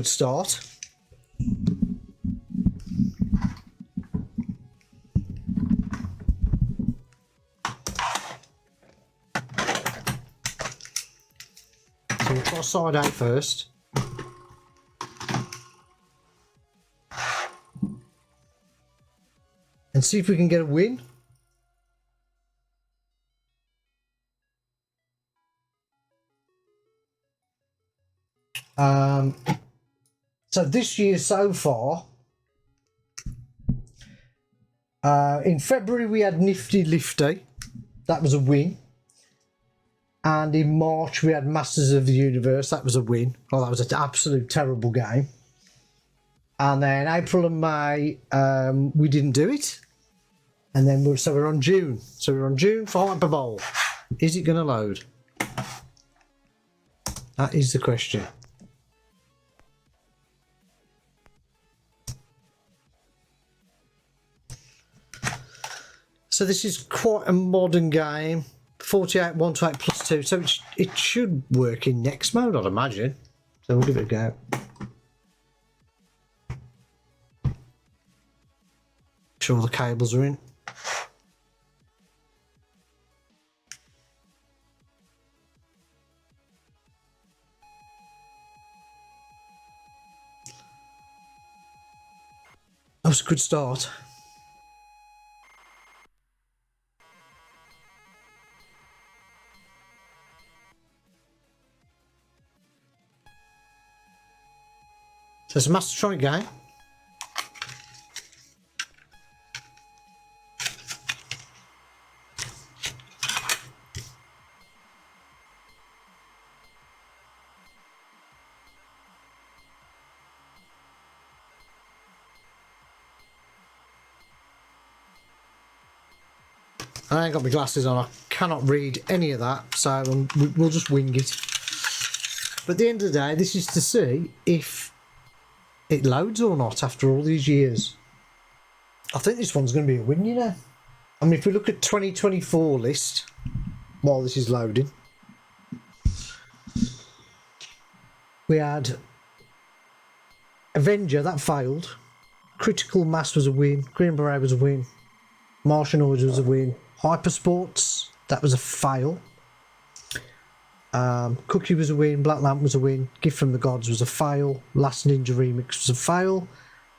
start. So we'll try side A first. And see if we can get a win. So this year so far, in February we had Nifty Lifty, that was a win, and in March we had Masters of the Universe, that was a win. Oh, that was an absolute terrible game. And then April and May we didn't do it, and then we're on June. So we're on June for Hyperbole. Is it going to load? That is the question. So this is quite a modern game. 48, 1 to 8 plus 2. So it should work in next mode, I'd imagine. So we'll give it a go. Sure the cables are in. That was a good start. So it's a Mastertronic game. I ain't got my glasses on, I cannot read any of that, so we'll just wing it. But at the end of the day, this is to see if it loads or not after all these years. I think this one's going to be a win, you know. I mean, if we look at 2024 list, while this is loading, we had Avenger, that failed. Critical Mass was a win. Green Beret was a win. Martian Order was a win. Hypersports, that was a fail. Cookie was a win. Black Lamp was a win. Gift from the Gods was a fail. Last Ninja Remix was a fail.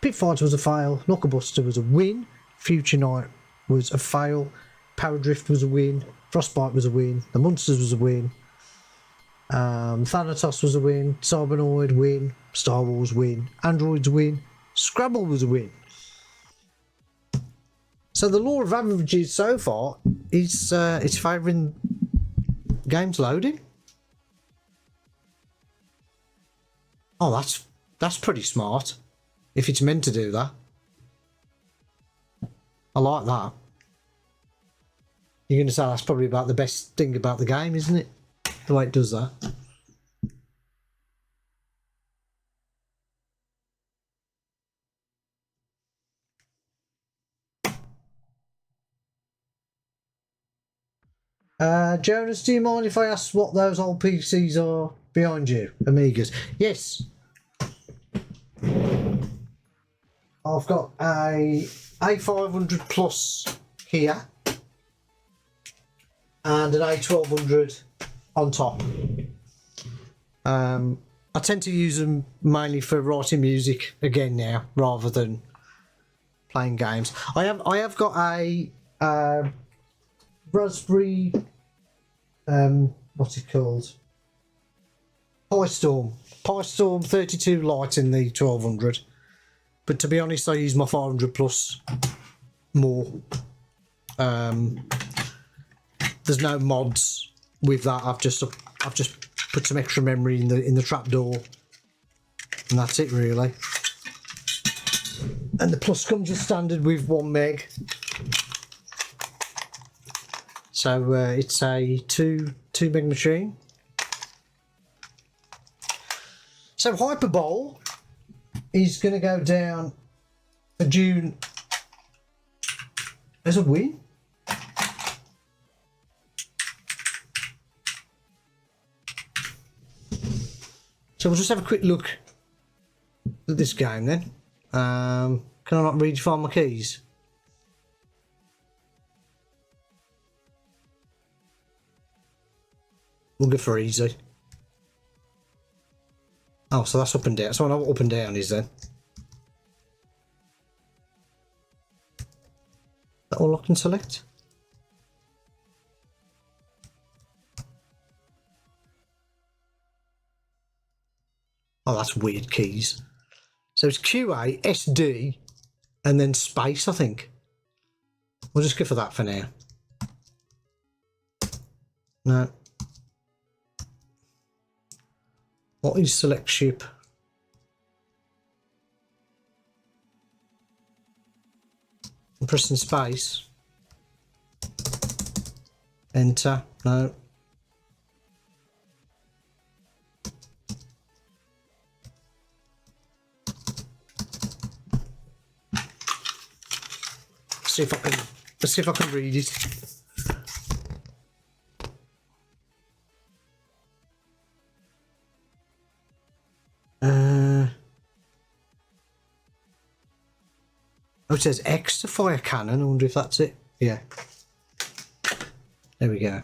Pit Fighter was a fail. Knucklebuster was a win. Future Night was a fail. Power Drift was a win. Frostbite was a win. The Monsters was a win. Thanatos was a win. Cybernoid win. Star Wars win. Androids win. Scrabble was a win. So the law of averages so far is it's favouring games loading. Oh, that's pretty smart. If it's meant to do that, I like that. You're going to say that's probably about the best thing about the game, isn't it? The way it does that. Jonas, do you mind if I ask what those old PCs are behind you? Amigas. Yes. I've got a A500 Plus here and an A1200 on top. I tend to use them mainly for writing music again now rather than playing games. I have got a Raspberry what's it called? Pi Storm 32 Lite in the 1200. But to be honest, I use my 500 Plus more. There's no mods with that. I've just put some extra memory in the trapdoor, and that's it really. And the Plus comes as standard with 1 meg. So it's a 2 meg machine. So Hyperbowl is going to go down for June as a win. So we'll just have a quick look at this game then. Can I not redefine my keys? We'll go for easy. Oh, so that's up and down. So I know what up and down is then. That all lock and select? Oh, that's weird keys. So it's QA, SD, and then space, I think. We'll just go for that for now. No. What is select ship? I'm pressing space. Enter. No. Let's see if I can read it. Oh, it says X to fire cannon. I wonder if that's it. Yeah. There we go.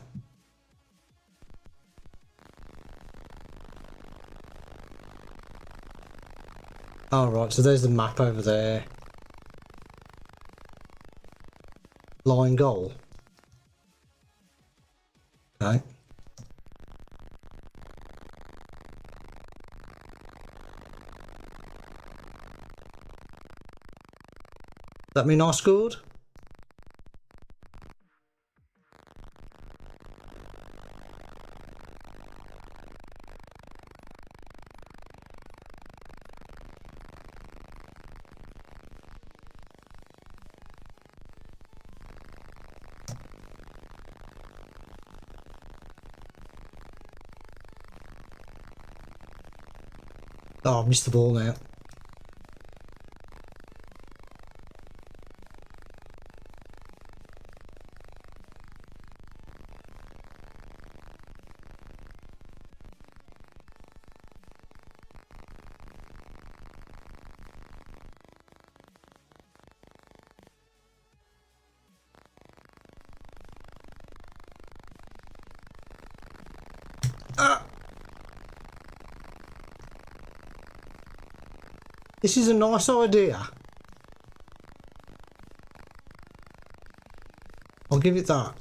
All right, so there's the map over there. Line goal. Okay. That mean I scored? Oh, I missed the ball now. This is a nice idea. I'll give it that.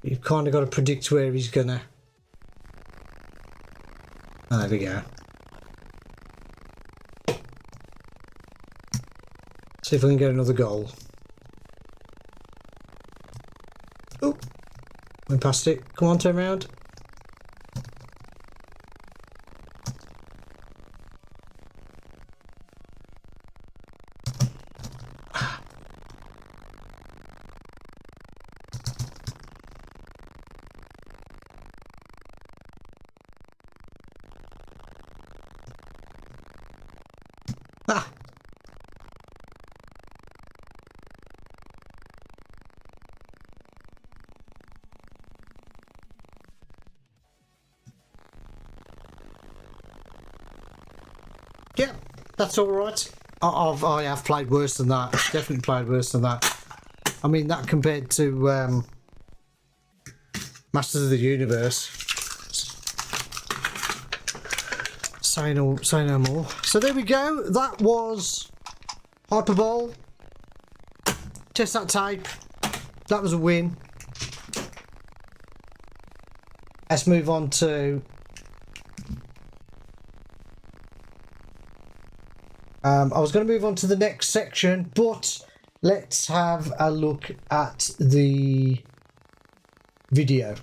You've kind of got to predict where he's gonna. Oh, there we go. See if I can get another goal. Oh, went past it. Come on, turn around. Ah. Yeah, that's all right. I have played worse than that. Definitely played worse than that. I mean, that compared to Masters of the Universe. Say no more. So there we go. That was Hyperbole. Test that tape. That was a win. Let's move on to I was going to move on to the next section, but let's have a look at the video.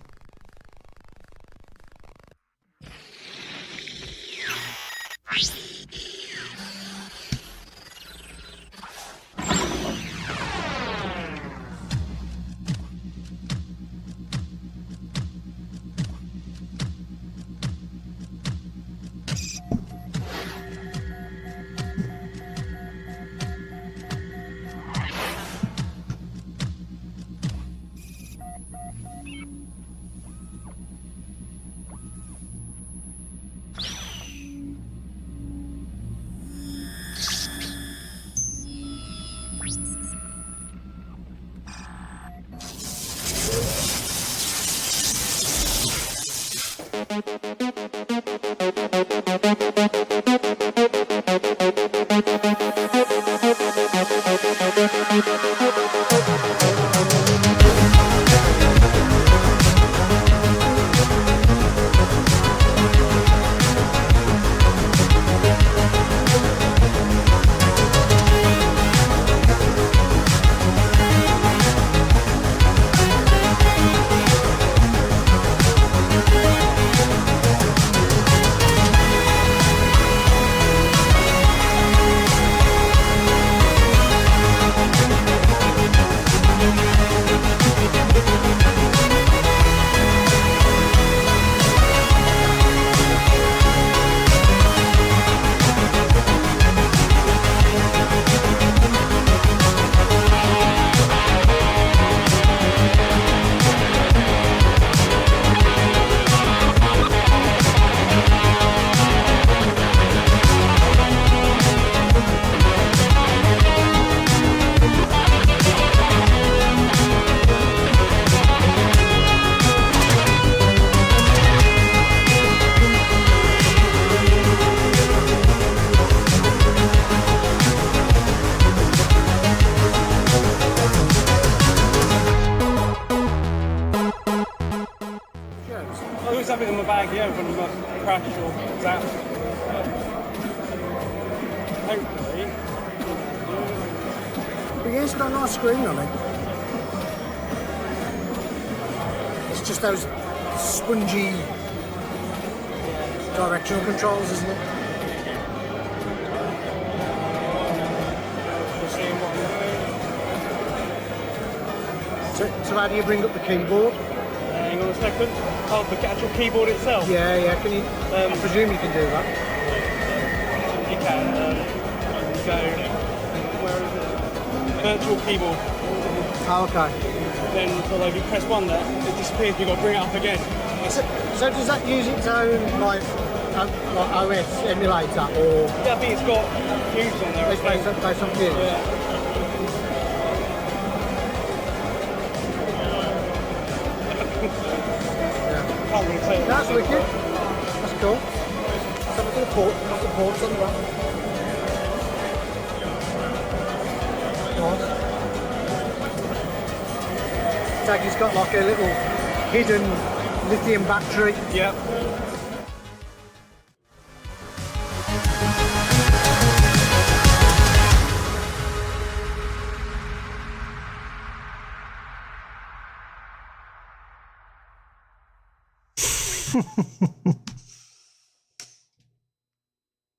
something in my bag here when I'm crashed or zapped. Hopefully. But yeah, it's got a nice screen on it. It's just those spongy directional controls, isn't it? So how do you bring up the keyboard? Hang on a second. Oh, the actual keyboard itself? Yeah, can you? I presume you can do that. You can. Go. Where is it? Virtual keyboard. Oh, okay. Then, so like, if you press one there, it disappears. You've got to bring it up again. So does that use its own like OS emulator or? Yeah, I think it's got Fuse on there. It's based on Fuse. Yeah. Can't really say That's wicked. That's cool. Let's have a look at the port. What's the ports on the back? Nice. It's like it's got like a little hidden lithium battery. Yep.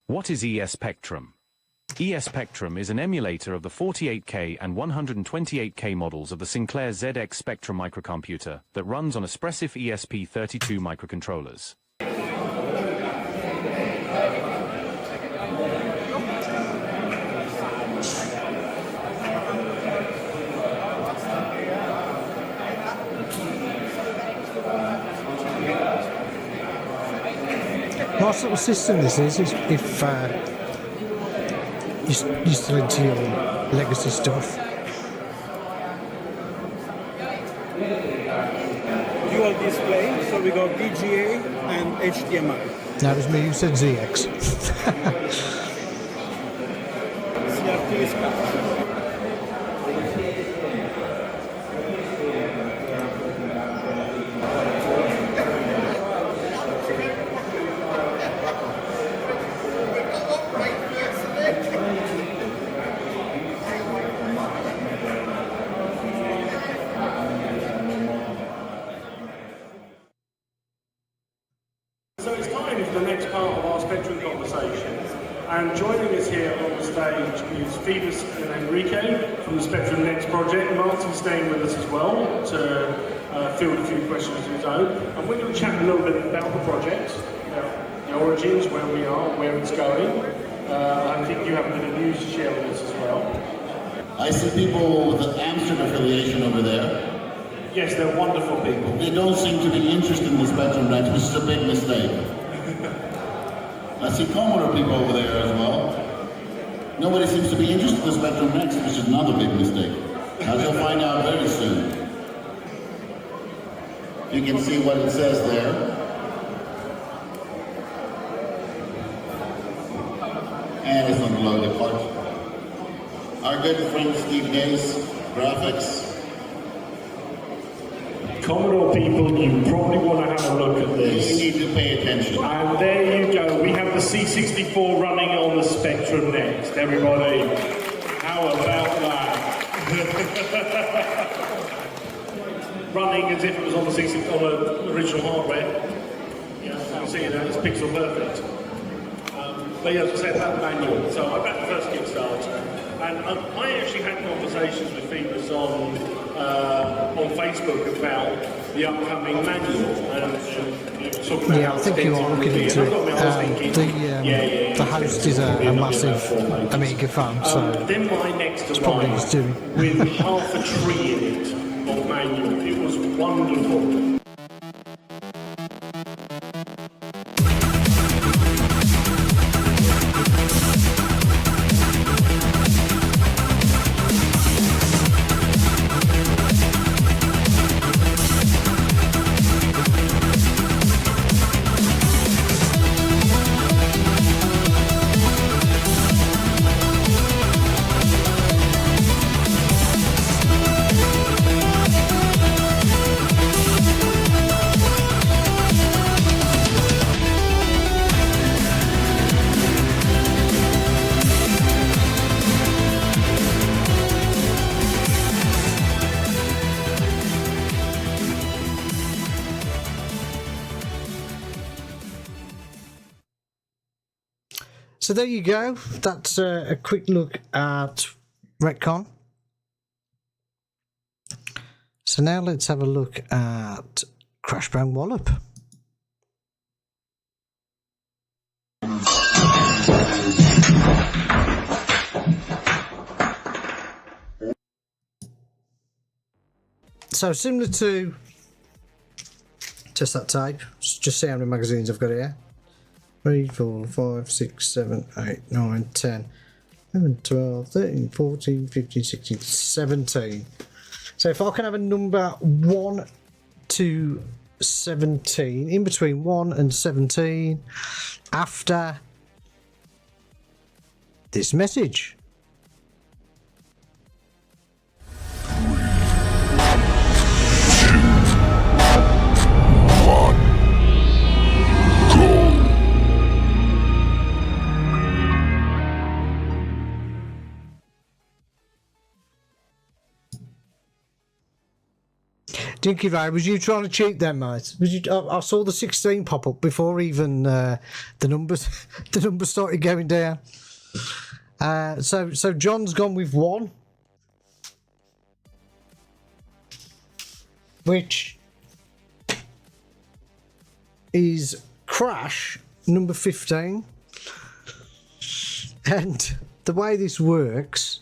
What is zxspectrum? zxspectrum is an emulator of the 48K and 128K models of the Sinclair ZX-Spectrum microcomputer that runs on Espressif ESP32 microcontrollers. Nice little system this is if you're still into your legacy stuff. Dual display, so we got VGA and HDMI. That was me who said ZX. CRT spectrum. So it's time for the next part of our Spectrum conversation. And joining us here on the stage is Phoebus and Enrique from the Spectrum Next project. Martin's staying with us as well to field a few questions of his own. And we're going to chat a little bit about the project, the origins, where we are, where it's going. I think you have a bit of news to share with us as well. I see people with an Amsterdam affiliation over there. Yes, they're wonderful people. They don't seem to be interested in the Spectrum Next, which is a big mistake. I see Commodore people over there as well. Nobody seems to be interested in the Spectrum Next, which is another big mistake. As you'll find out very soon. You can see what it says there. And it's on the loaded part. Our good friend Steve Dace, graphics. Commodore people, you probably want to have a look at this. You need to pay attention. And there you go, we have the C64 running on the Spectrum Next, everybody. How about that? Running as if it was on the C64, on the original hardware. Yeah, you can see that, it's pixel perfect. But yeah, as I said, that manual. So I backed the first Kickstarter. And I actually had conversations with Phoebus on Facebook about the upcoming manual. And Yeah, I think you are looking into it. The host is a massive Amiga fan, so then my next it's probably what he's doing. with half a tree in it of manual. It was wonderful. So there you go. That's a quick look at Retcon. So now let's have a look at Crash Brown Wallop. So similar to test that type, just see how many magazines I've got here. 3, 4, 5, 6, 7, 8, 9, 10, 11, 12, 13, 14, 15, 16, 17. So if I can have a number 1 to 17, in between 1 and 17, after this message. Dinky Ray, was you trying to cheat then, mate? Was you? I saw the 16 pop up before even the numbers started going down. So John's gone with 1, which is Crash number 15, and the way this works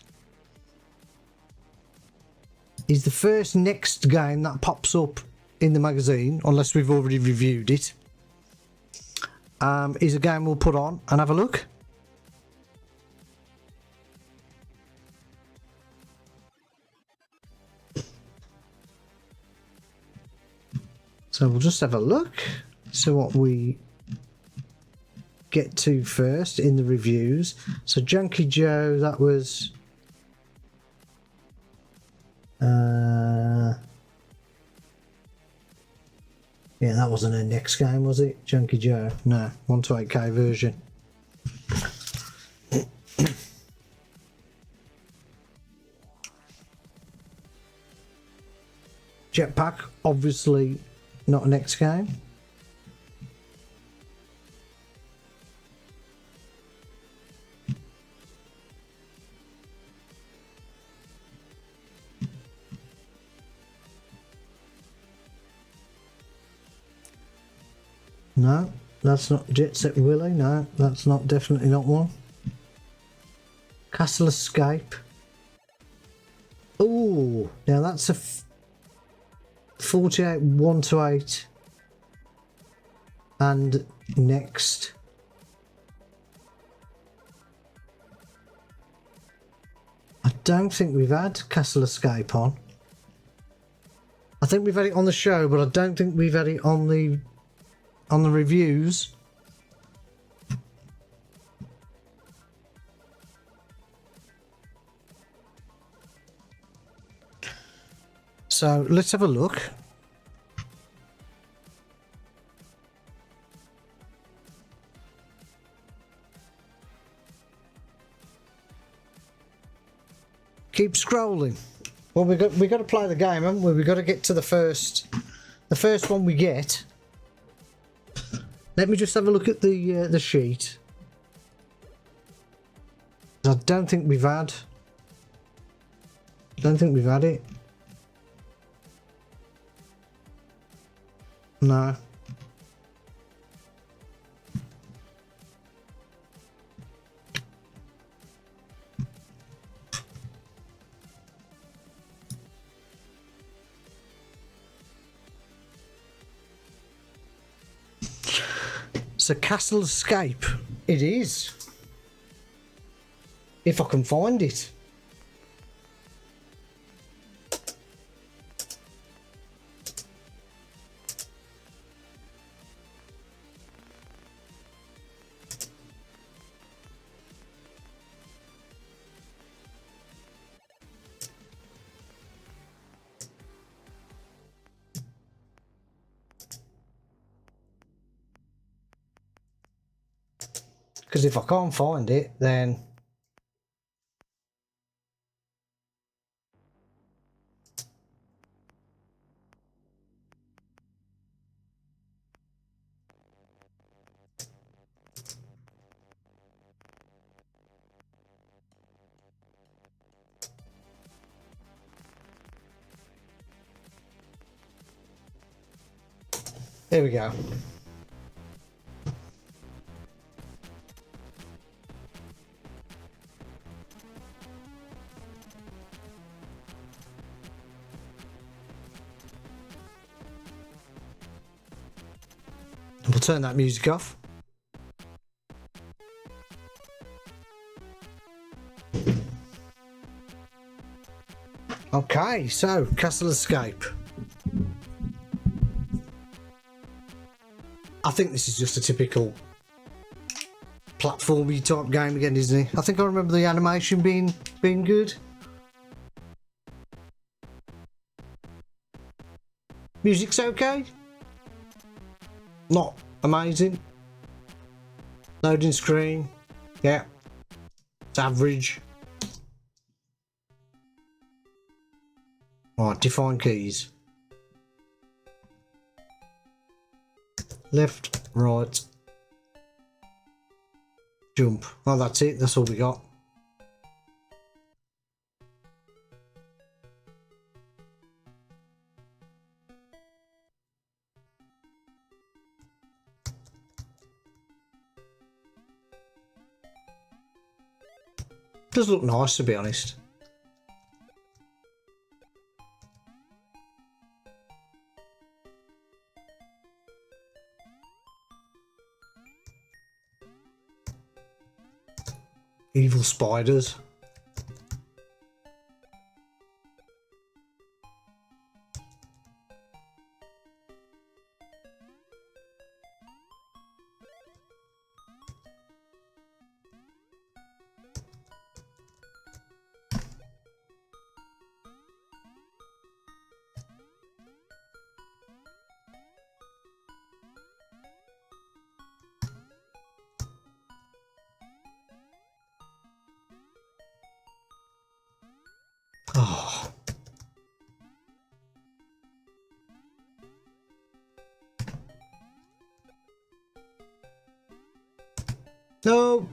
is the first next game that pops up in the magazine, unless we've already reviewed it, is a game we'll put on and have a look. So we'll just have a look, see what we get to first in the reviews. So Junkie Joe, that was yeah, that wasn't a next game, was it? Junkie Joe? No, 1 to 8K version. Jetpack, obviously not a next game. No, that's not Jet Set Willy. No, that's definitely not one. Castle Escape. Oh, now that's a 48 1 to 8. And next. I don't think we've had Castle Escape on. I think we've had it on the show, but I don't think we've had it on the reviews. So let's have a look. Keep scrolling. Well, we got to play the game, haven't we? We got to get to the first one we get. Let me just have a look at the sheet. I don't think we've had. It. No. So Castle Escape, it is. If I can find it. Because if I can't find it, then Here we go. We'll turn that music off. Okay, so Castle Escape. I think this is just a typical platformy type game again, isn't it? I think I remember the animation being good. Music's okay. Not amazing. Loading screen. Yeah. It's average. Right, define keys. Left, right, jump. Oh, that's it. That's all we got. Does look nice, to be honest. Evil spiders. Oh. No.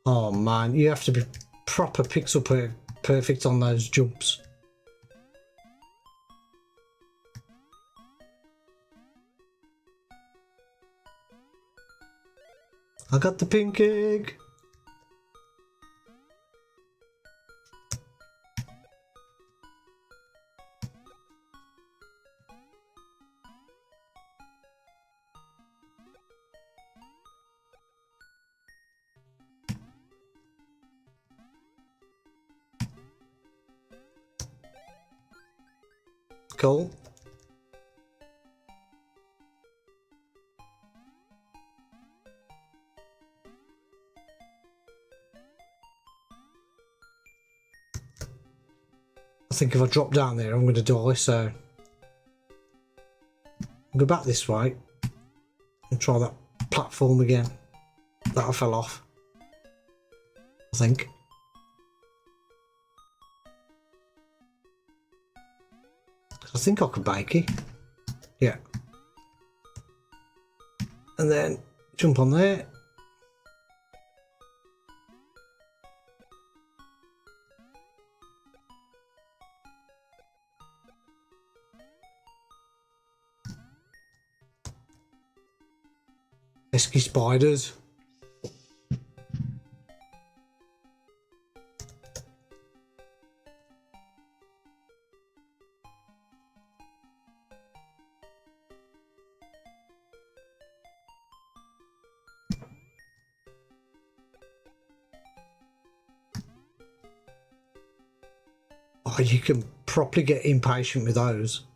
Oh man, you have to be proper pixel perfect on those jumps. I got the pink egg. Cool. I think if I drop down there, I'm going to die, so I'll go back this way and try that platform again that I fell off, I think. I think I could bake it. Yeah. And then jump on there. Pesky spiders. Oh, you can properly get impatient with those.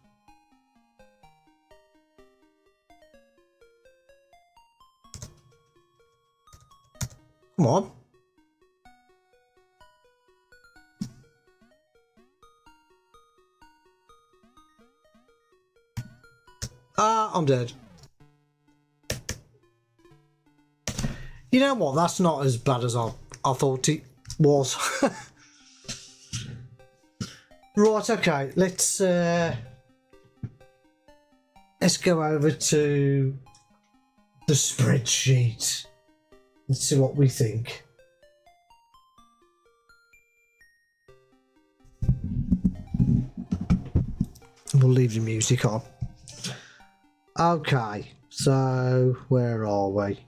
Come on. Ah, I'm dead. You know what? That's not as bad as I thought it was. Right, okay, let's go over to the spreadsheet. Let's see what we think. We'll leave the music on. Okay, so where are we?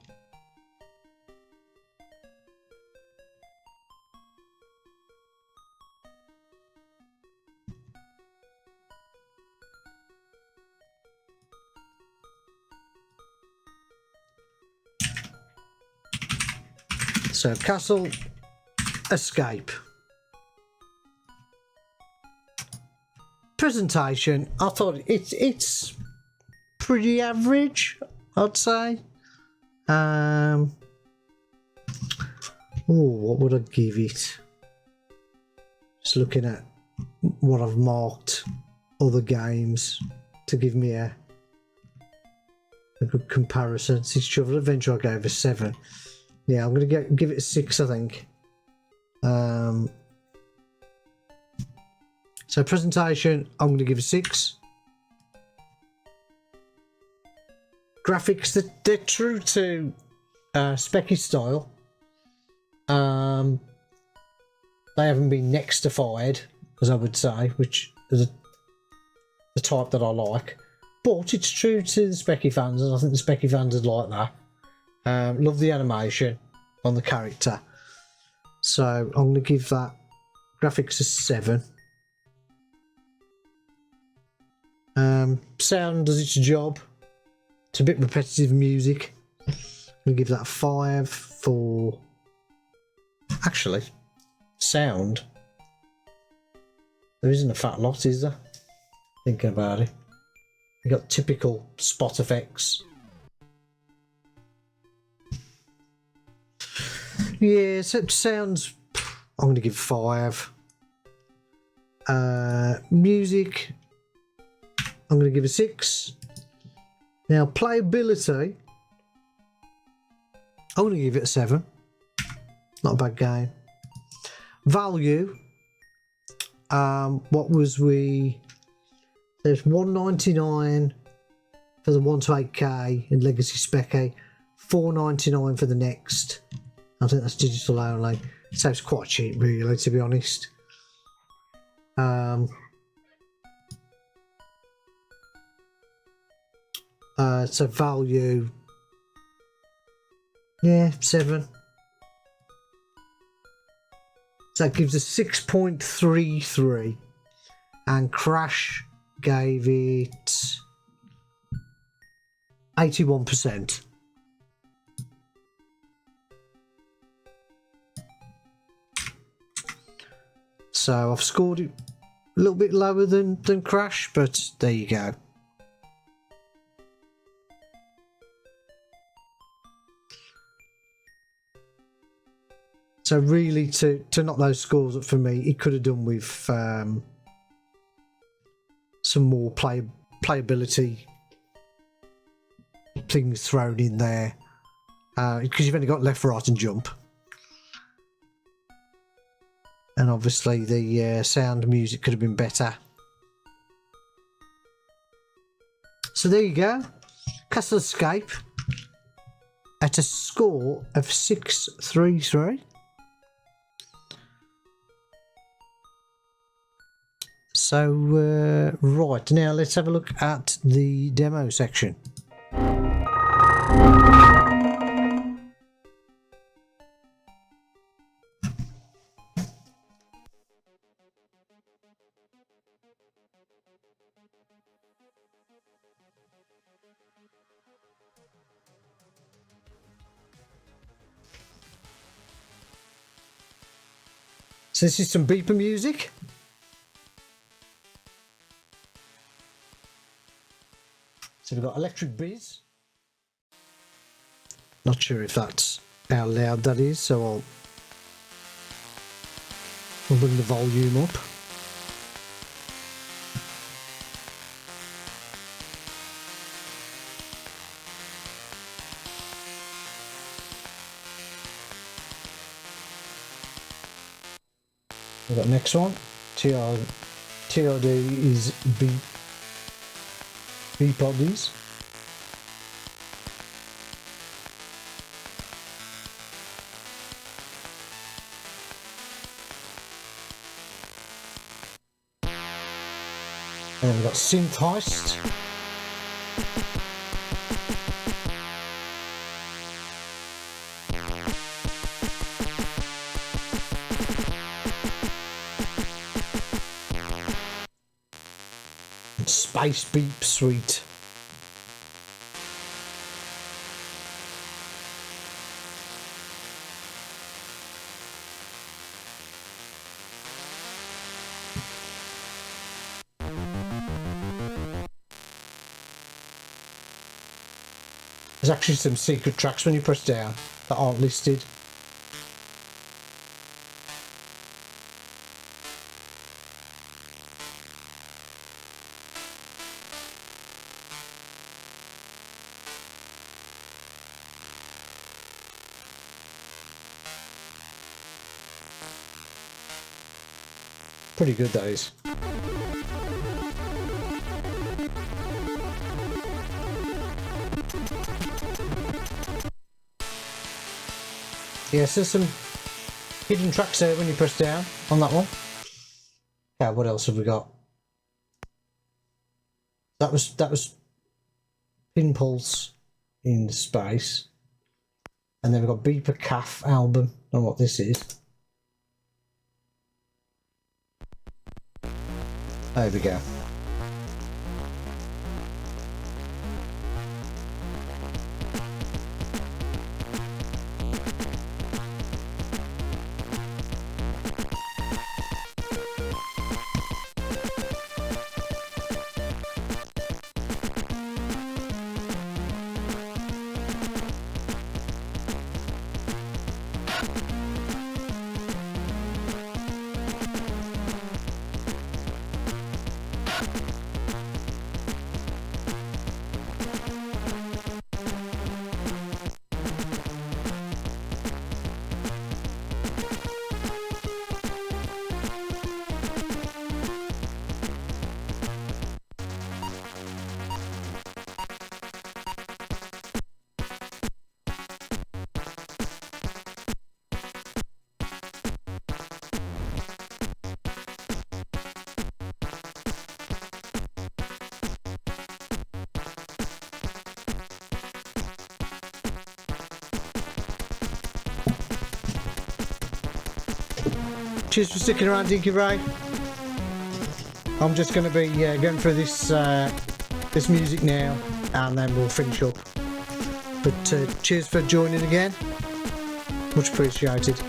So castle, escape. Presentation, I thought it's pretty average, I'd say. What would I give it? Just looking at what I've marked other games to give me a good comparison. Six Travel Adventure I gave a 7. Yeah, I'm gonna give it a 6, I think. So presentation, I'm going to give a 6. Graphics, they're true to Specky style. They haven't been nextified, as I would say, which is the type that I like. But it's true to the Specky fans, and I think the Specky fans would like that. Love the animation on the character. So I'm going to give that graphics a 7. Sound does its job. It's a bit repetitive music. I'm going to give that a 5 for... Actually, sound. There isn't a fat lot, is there? Thinking about it. You got typical spot effects. Yeah, so sounds... I'm going to give 5. Music... I'm going to give a 6. Now, playability, I'm going to give it a 7. Not a bad game. Value, what was we? There's $199 for the 1 to 8K in Legacy Specky, $4.99 for the next. I think that's digital only. So it's quite cheap, really, to be honest. So value, yeah, 7. So that gives us 6.33, and Crash gave it 81%. So I've scored it a little bit lower than Crash, but there you go. So really, to knock those scores up for me, it could have done with some more playability things thrown in there, because you've only got left, right, and jump, and obviously the sound music could have been better. So there you go, Castle Escape at a score of 633. So, right, now let's have a look at the demo section. So this is some beeper music. So we've got Electric Biz. Not sure if that's how loud that is, so I'll bring the volume up. We've got next one. TRD is B bodies. And then we've got synth heist. And Space Beep Suite. There's actually some secret tracks when you press down that aren't listed. Pretty good, that is. Yes, there's some hidden tracks there when you press down on that one. Yeah, what else have we got? That was Pinpulse in Space. And then we've got Beeper Calf album. I don't know what this is. There we go. Cheers for sticking around, Dinky Ray. I'm just going to be going through this this music now, and then we'll finish up. But cheers for joining again. Much appreciated.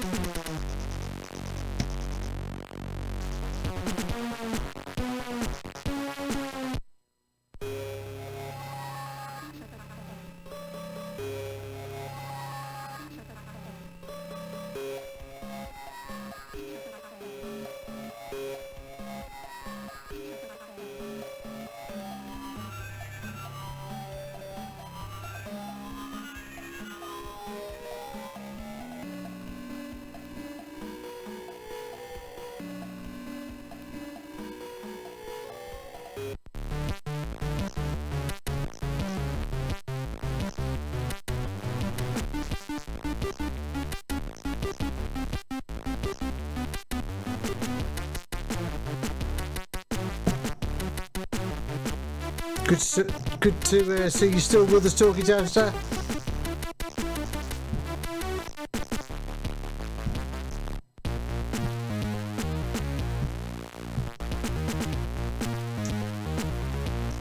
Good to see you still with us, Talkie Toaster.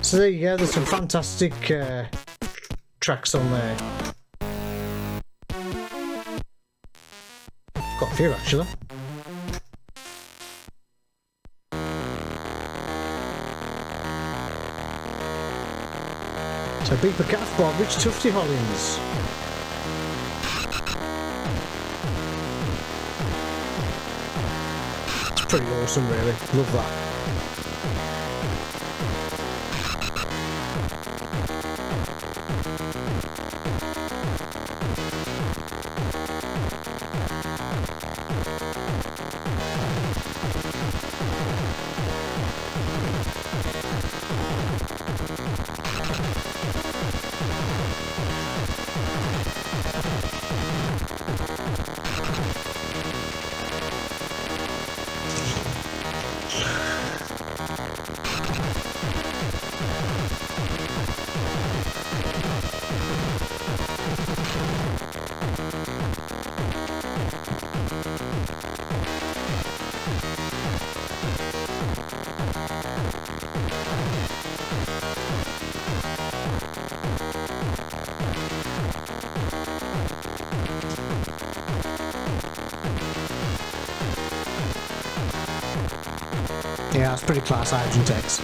So there you go, there's some fantastic tracks on there. Got a few actually. So Beeper Calf Bob, Rich Tufty Hollins. It's pretty awesome really, love that. Yeah, it's pretty class, Agent X.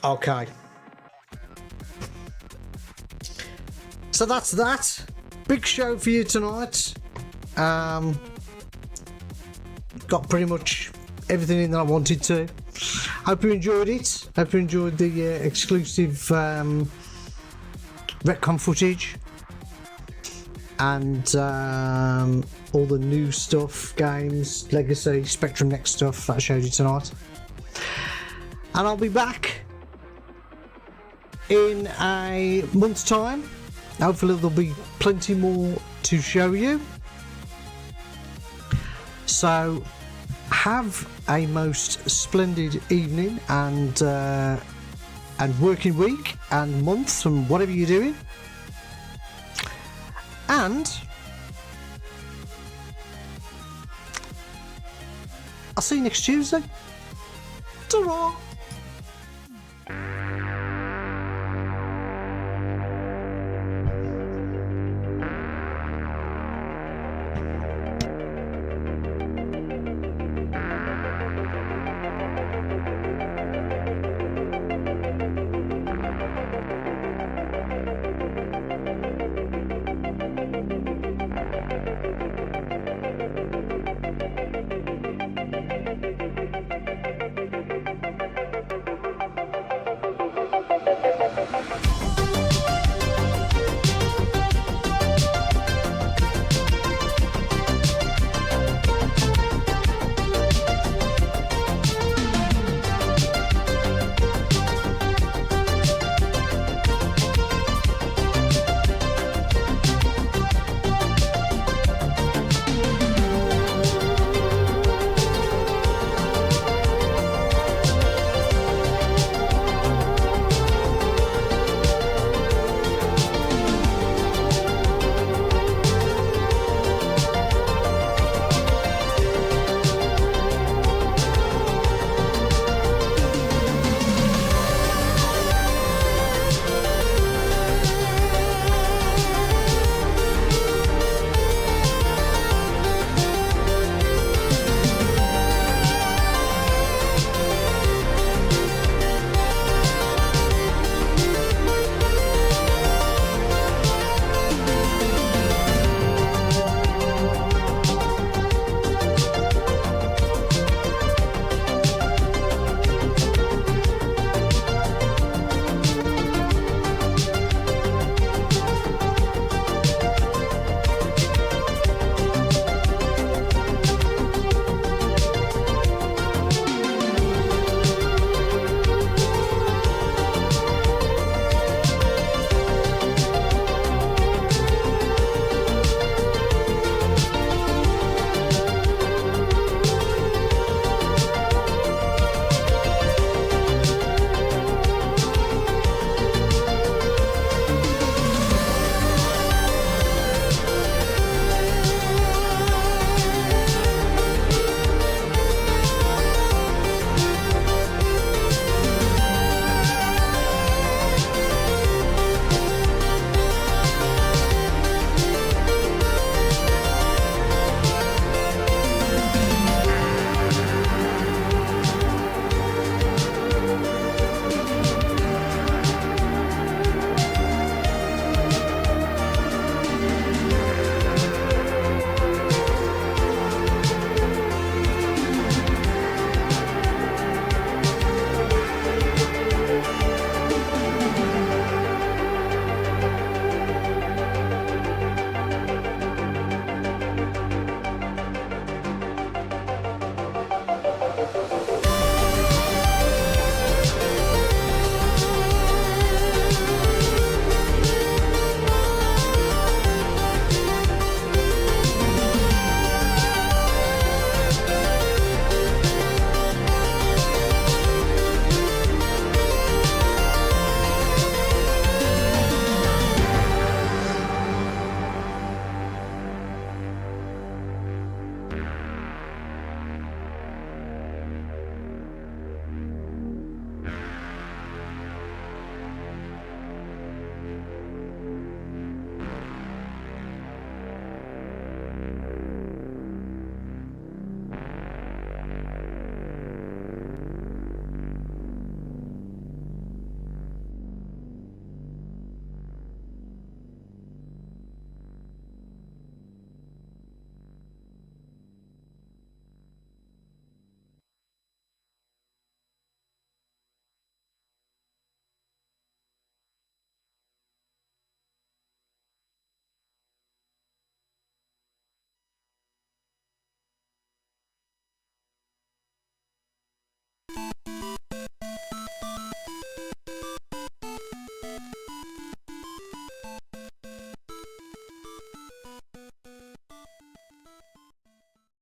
Okay. So that's that. Big show for you tonight. Got pretty much everything in that I wanted to. Hope you enjoyed it. Hope you enjoyed the exclusive retcon footage and all the new stuff, games, legacy, Spectrum Next stuff that I showed you tonight. And I'll be back in a month's time. Hopefully there'll be plenty more to show you. So have a most splendid evening and working week and month and whatever you're doing. And I'll see you next Tuesday. Ta-ra!